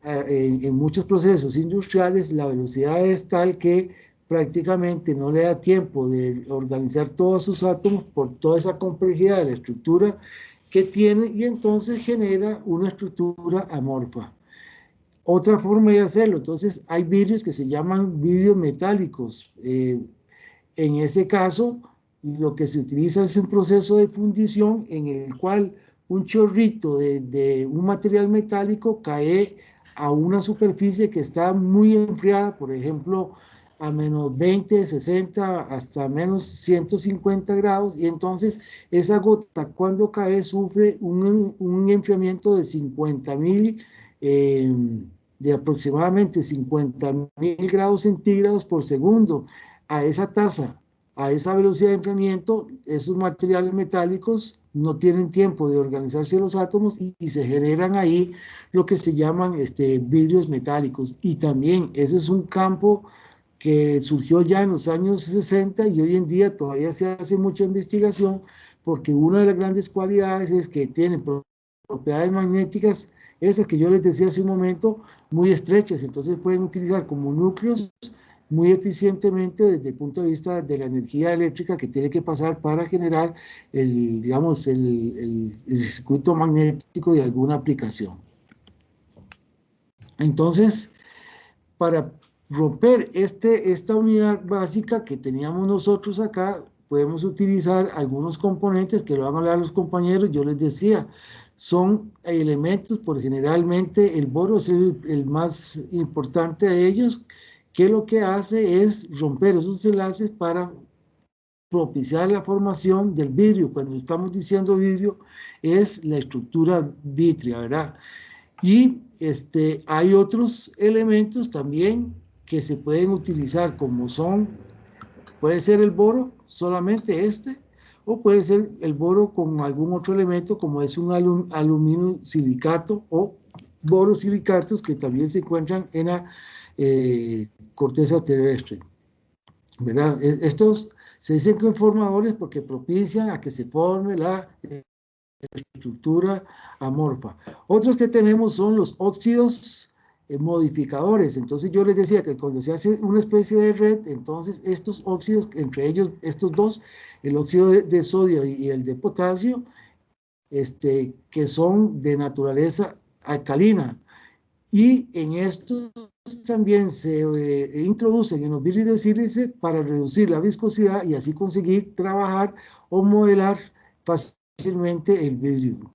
en muchos procesos industriales, la velocidad es tal que prácticamente no le da tiempo de organizar todos sus átomos por toda esa complejidad de la estructura que tiene y entonces genera una estructura amorfa. Otra forma de hacerlo, entonces hay vidrios que se llaman vidrios metálicos. En ese caso, lo que se utiliza es un proceso de fundición en el cual un chorrito de un material metálico cae a una superficie que está muy enfriada, por ejemplo, a menos 20, 60, hasta menos 150 grados, y entonces esa gota cuando cae sufre un enfriamiento de 50.000, de aproximadamente 50.000 grados centígrados por segundo. A esa tasa, a esa velocidad de enfriamiento, esos materiales metálicos no tienen tiempo de organizarse los átomos y se generan ahí lo que se llaman vidrios metálicos. Y también eso es un campo que surgió ya en los años 60 y hoy en día todavía se hace mucha investigación porque una de las grandes cualidades es que tienen propiedades magnéticas, esas que yo les decía hace un momento, muy estrechas, entonces pueden utilizar como núcleos muy eficientemente desde el punto de vista de la energía eléctrica que tiene que pasar para generar digamos, el circuito magnético de alguna aplicación. Entonces, para romper esta unidad básica que teníamos nosotros acá, podemos utilizar algunos componentes que lo van a hablar los compañeros. Yo les decía, son elementos, por generalmente el boro es el más importante de ellos, que lo que hace es romper esos enlaces para propiciar la formación del vidrio. Cuando estamos diciendo vidrio, es la estructura vítrea, ¿verdad? Y hay otros elementos también que se pueden utilizar como son, puede ser el boro, solamente o puede ser el boro con algún otro elemento como es un aluminio silicato o borosilicatos que también se encuentran en la corteza terrestre, ¿verdad? Estos se dicen conformadores porque propician a que se forme la estructura amorfa. Otros que tenemos son los óxidos modificadores. Entonces yo les decía que cuando se hace una especie de red, entonces estos óxidos, entre ellos estos dos, el óxido de sodio y el de potasio, que son de naturaleza alcalina. Y en estos también se introducen en los vidrios de sílice para reducir la viscosidad y así conseguir trabajar o modelar fácilmente el vidrio.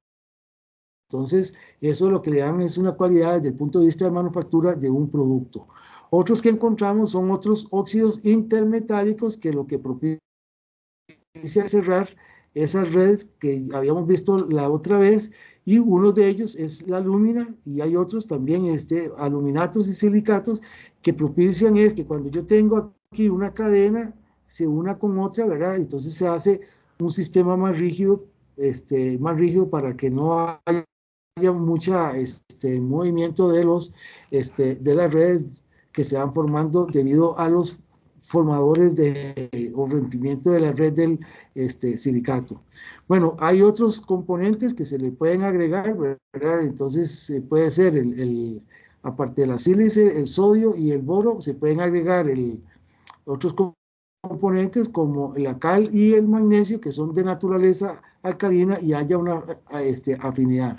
Entonces, eso lo que le dan es una cualidad desde el punto de vista de manufactura de un producto. Otros que encontramos son otros óxidos intermetálicos que lo que propicia cerrar esas redes que habíamos visto la otra vez, y uno de ellos es la alúmina, y hay otros también, aluminatos y silicatos, que propician es que cuando yo tengo aquí una cadena, se una con otra, ¿verdad? Entonces se hace un sistema más rígido para que no haya mucha movimiento de las redes que se van formando debido a los formadores o rompimiento de la red del silicato. Bueno, hay otros componentes que se le pueden agregar, ¿verdad? Entonces puede ser aparte de la sílice, el sodio y el boro, se pueden agregar otros componentes como la cal y el magnesio, que son de naturaleza alcalina y haya una afinidad.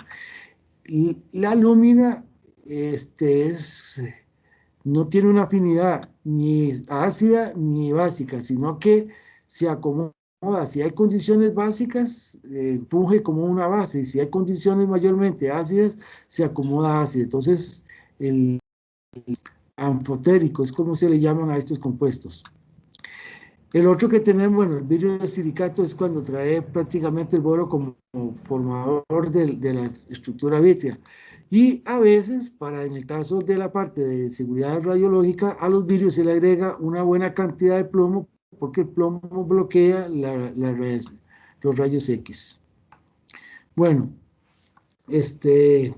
La alúmina no tiene una afinidad ni ácida ni básica, sino que se acomoda. Si hay condiciones básicas, funge como una base, y si hay condiciones mayormente ácidas, se acomoda ácida. Entonces, el anfotérico es como se le llaman a estos compuestos. El otro que tenemos, bueno, el vidrio de silicato es cuando trae prácticamente el boro como formador de la estructura vítrea. Y a veces, en el caso de la parte de seguridad radiológica, a los vidrios se le agrega una buena cantidad de plomo, porque el plomo bloquea los rayos X. Bueno, entonces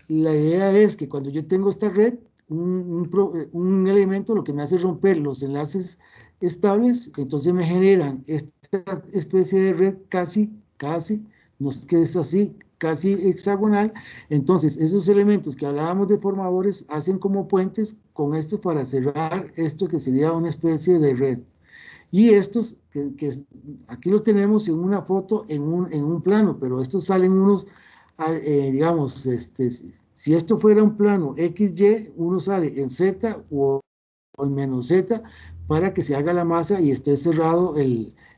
la idea es que cuando yo tengo esta red, un elemento lo que me hace romper los enlaces estables, entonces me generan esta especie de red casi, no es que es así, casi hexagonal. Entonces esos elementos que hablábamos de formadores hacen como puentes con esto para cerrar esto que sería una especie de red. Y estos, aquí lo tenemos en una foto, en un plano, pero estos salen unos, digamos, si esto fuera un plano XY, uno sale en Z o en menos Z para que se haga la masa y esté cerrado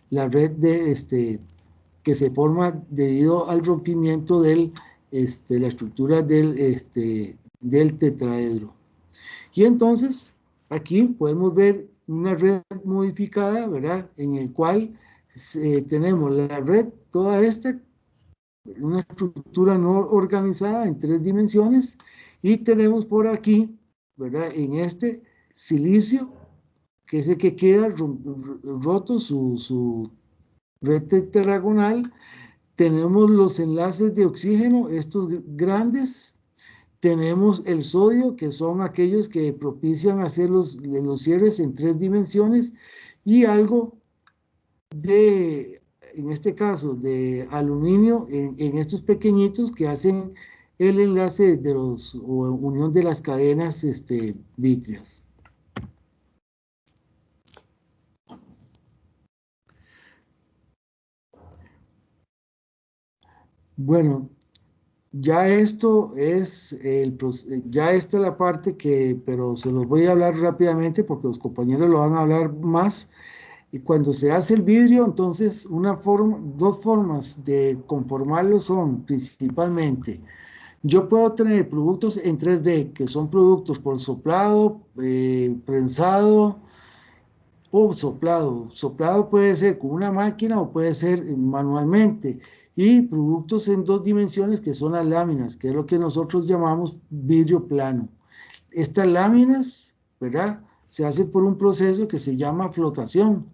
la red que se forma debido al rompimiento de la estructura del tetraedro. Y entonces, aquí podemos ver una red modificada, ¿verdad? En el cual tenemos la red, toda esta, una estructura no organizada en 3 dimensiones, y tenemos por aquí, ¿verdad? En este silicio, que es el que queda roto su red tetragonal. Tenemos los enlaces de oxígeno, estos grandes. Tenemos el sodio, que son aquellos que propician hacer los cierres en 3 dimensiones, y algo en este caso, de aluminio en estos pequeñitos que hacen el enlace o unión de las cadenas vítreas. Bueno, ya esto es ya esta es la parte pero se los voy a hablar rápidamente porque los compañeros lo van a hablar más. Y cuando se hace el vidrio, entonces dos formas de conformarlo son principalmente, yo puedo tener productos en 3D, que son productos por soplado, prensado o soplado. Soplado puede ser con una máquina o puede ser manualmente. Y productos en 2 dimensiones, que son las láminas, que es lo que nosotros llamamos vidrio plano. Estas láminas, ¿verdad?, se hacen por un proceso que se llama flotación.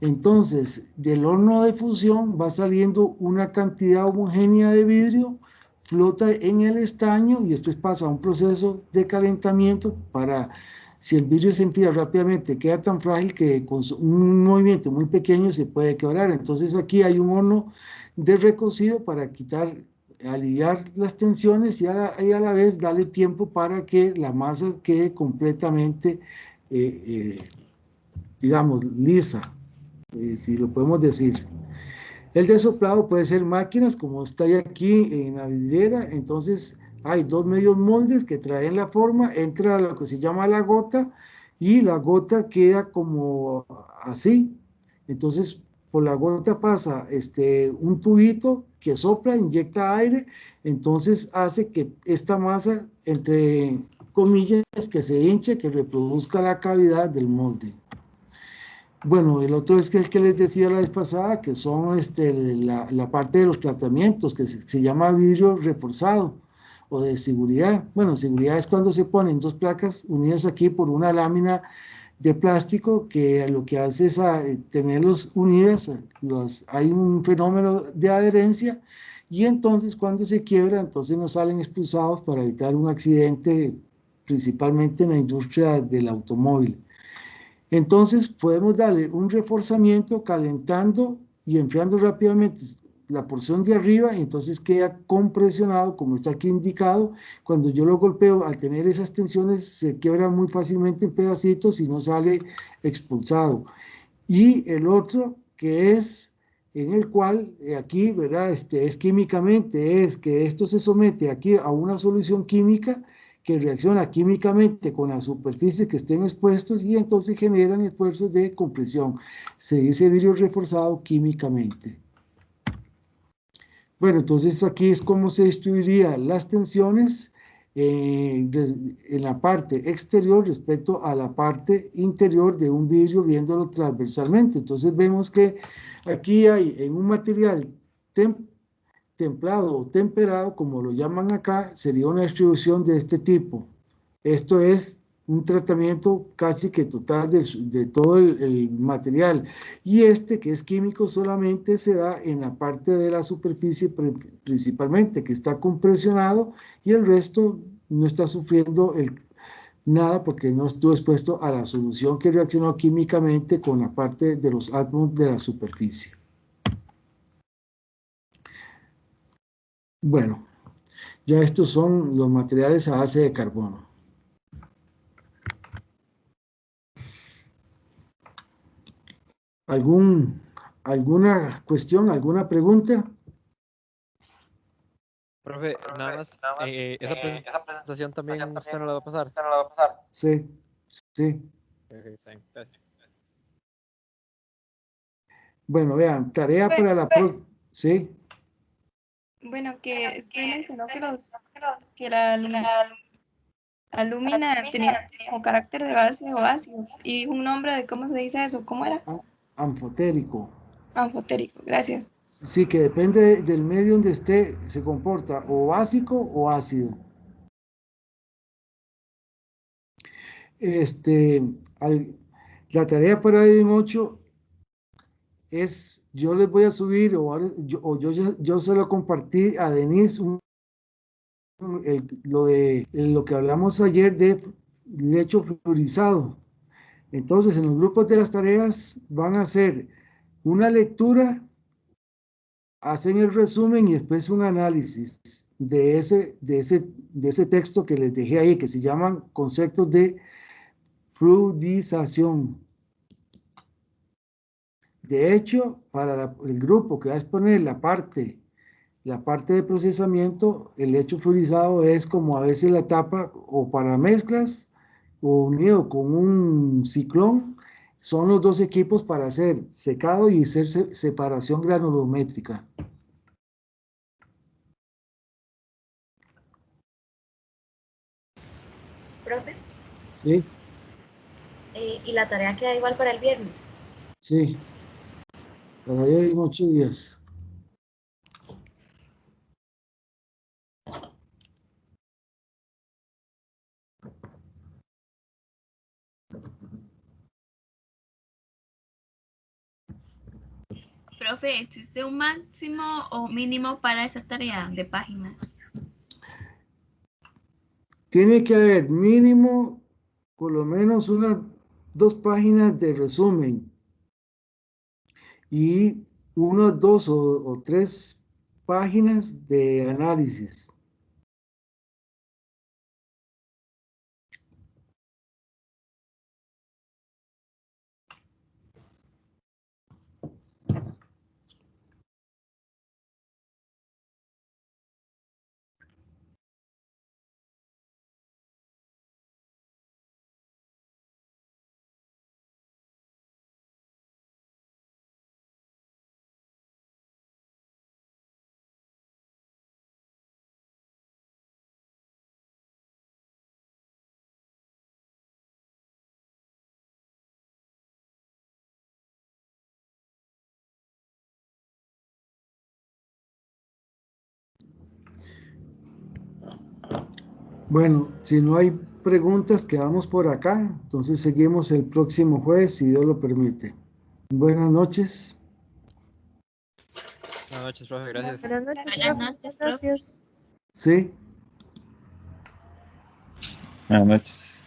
Entonces, del horno de fusión va saliendo una cantidad homogénea de vidrio, flota en el estaño y después pasa a un proceso de calentamiento para, si el vidrio se enfría rápidamente, queda tan frágil que con un movimiento muy pequeño se puede quebrar. Entonces aquí hay un horno de recocido para aliviar las tensiones y a la vez darle tiempo para que la masa quede completamente, digamos, lisa, si lo podemos decir. El desoplado puede ser máquinas, como está aquí en la vidriera. Entonces hay 2 medios moldes que traen la forma, entra lo que se llama la gota y la gota queda como así. Entonces por la gota pasa un tubito que sopla, inyecta aire, entonces hace que esta masa, entre comillas, que se hinche, que reproduzca la cavidad del molde. Bueno, el otro es que el que les decía la vez pasada, que son la parte de los tratamientos, que se llama vidrio reforzado o de seguridad. Bueno, seguridad es cuando se ponen 2 placas unidas aquí por una lámina de plástico que lo que hace es tenerlos unidas, hay un fenómeno de adherencia y entonces cuando se quiebra, entonces no salen expulsados para evitar un accidente, principalmente en la industria del automóvil. Entonces podemos darle un reforzamiento calentando y enfriando rápidamente la porción de arriba y entonces queda compresionado como está aquí indicado. Cuando yo lo golpeo, al tener esas tensiones se quiebra muy fácilmente en pedacitos y no sale expulsado. Y el otro que es en el cual aquí, ¿verdad? Es químicamente, es que esto se somete aquí a una solución química que reacciona químicamente con las superficies que estén expuestos y entonces generan esfuerzos de compresión. Se dice vidrio reforzado químicamente. Bueno, entonces aquí es como se distribuirían las tensiones en la parte exterior respecto a la parte interior de un vidrio viéndolo transversalmente. Entonces vemos que aquí hay en un material templado o temperado, como lo llaman acá, sería una distribución de este tipo. Esto es un tratamiento casi que total de todo el material. Y que es químico, solamente se da en la parte de la superficie principalmente, que está compresionado y el resto no está sufriendo nada porque no estuvo expuesto a la solución que reaccionó químicamente con la parte de los átomos de la superficie. Bueno, ya estos son los materiales a base de carbono. ¿Alguna cuestión, alguna pregunta? Profe, nada más, esa presentación también usted no la va a pasar. Sí, sí. Ok, está bien, gracias. Bueno, vean, tarea para la sí. Bueno, que usted mencionó que la alúmina tenía como carácter de base o ácido y dijo un nombre de cómo se dice eso. ¿Cómo era? Anfotérico. Anfotérico, gracias. Sí, que depende del medio donde esté, se comporta o básico o ácido. La tarea para hoy en 8 es, yo les voy a subir, yo se lo compartí a Denise, lo que hablamos ayer de lecho fluorizado. Entonces, en los grupos de las tareas van a hacer una lectura, hacen el resumen y después un análisis de ese texto que les dejé ahí, que se llaman conceptos de fluidización. De hecho, para el grupo que va a exponer la parte de procesamiento, el lecho fluorizado es como a veces la etapa o para mezclas o unido con un ciclón, son los dos equipos para hacer secado y hacer separación granulométrica. Profe, Sí, y la tarea queda igual para el viernes. sí, para hoy 8 días. Profe, ¿existe un máximo o mínimo para esa tarea de páginas? Tiene que haber mínimo, por lo menos unas 2 páginas de resumen y unas 2 o 3 páginas de análisis. Bueno, si no hay preguntas, quedamos por acá. Entonces seguimos el próximo jueves, si Dios lo permite. Buenas noches. Buenas noches, profe, gracias. Buenas noches, Buenas noches, profe. gracias. Sí. Buenas noches.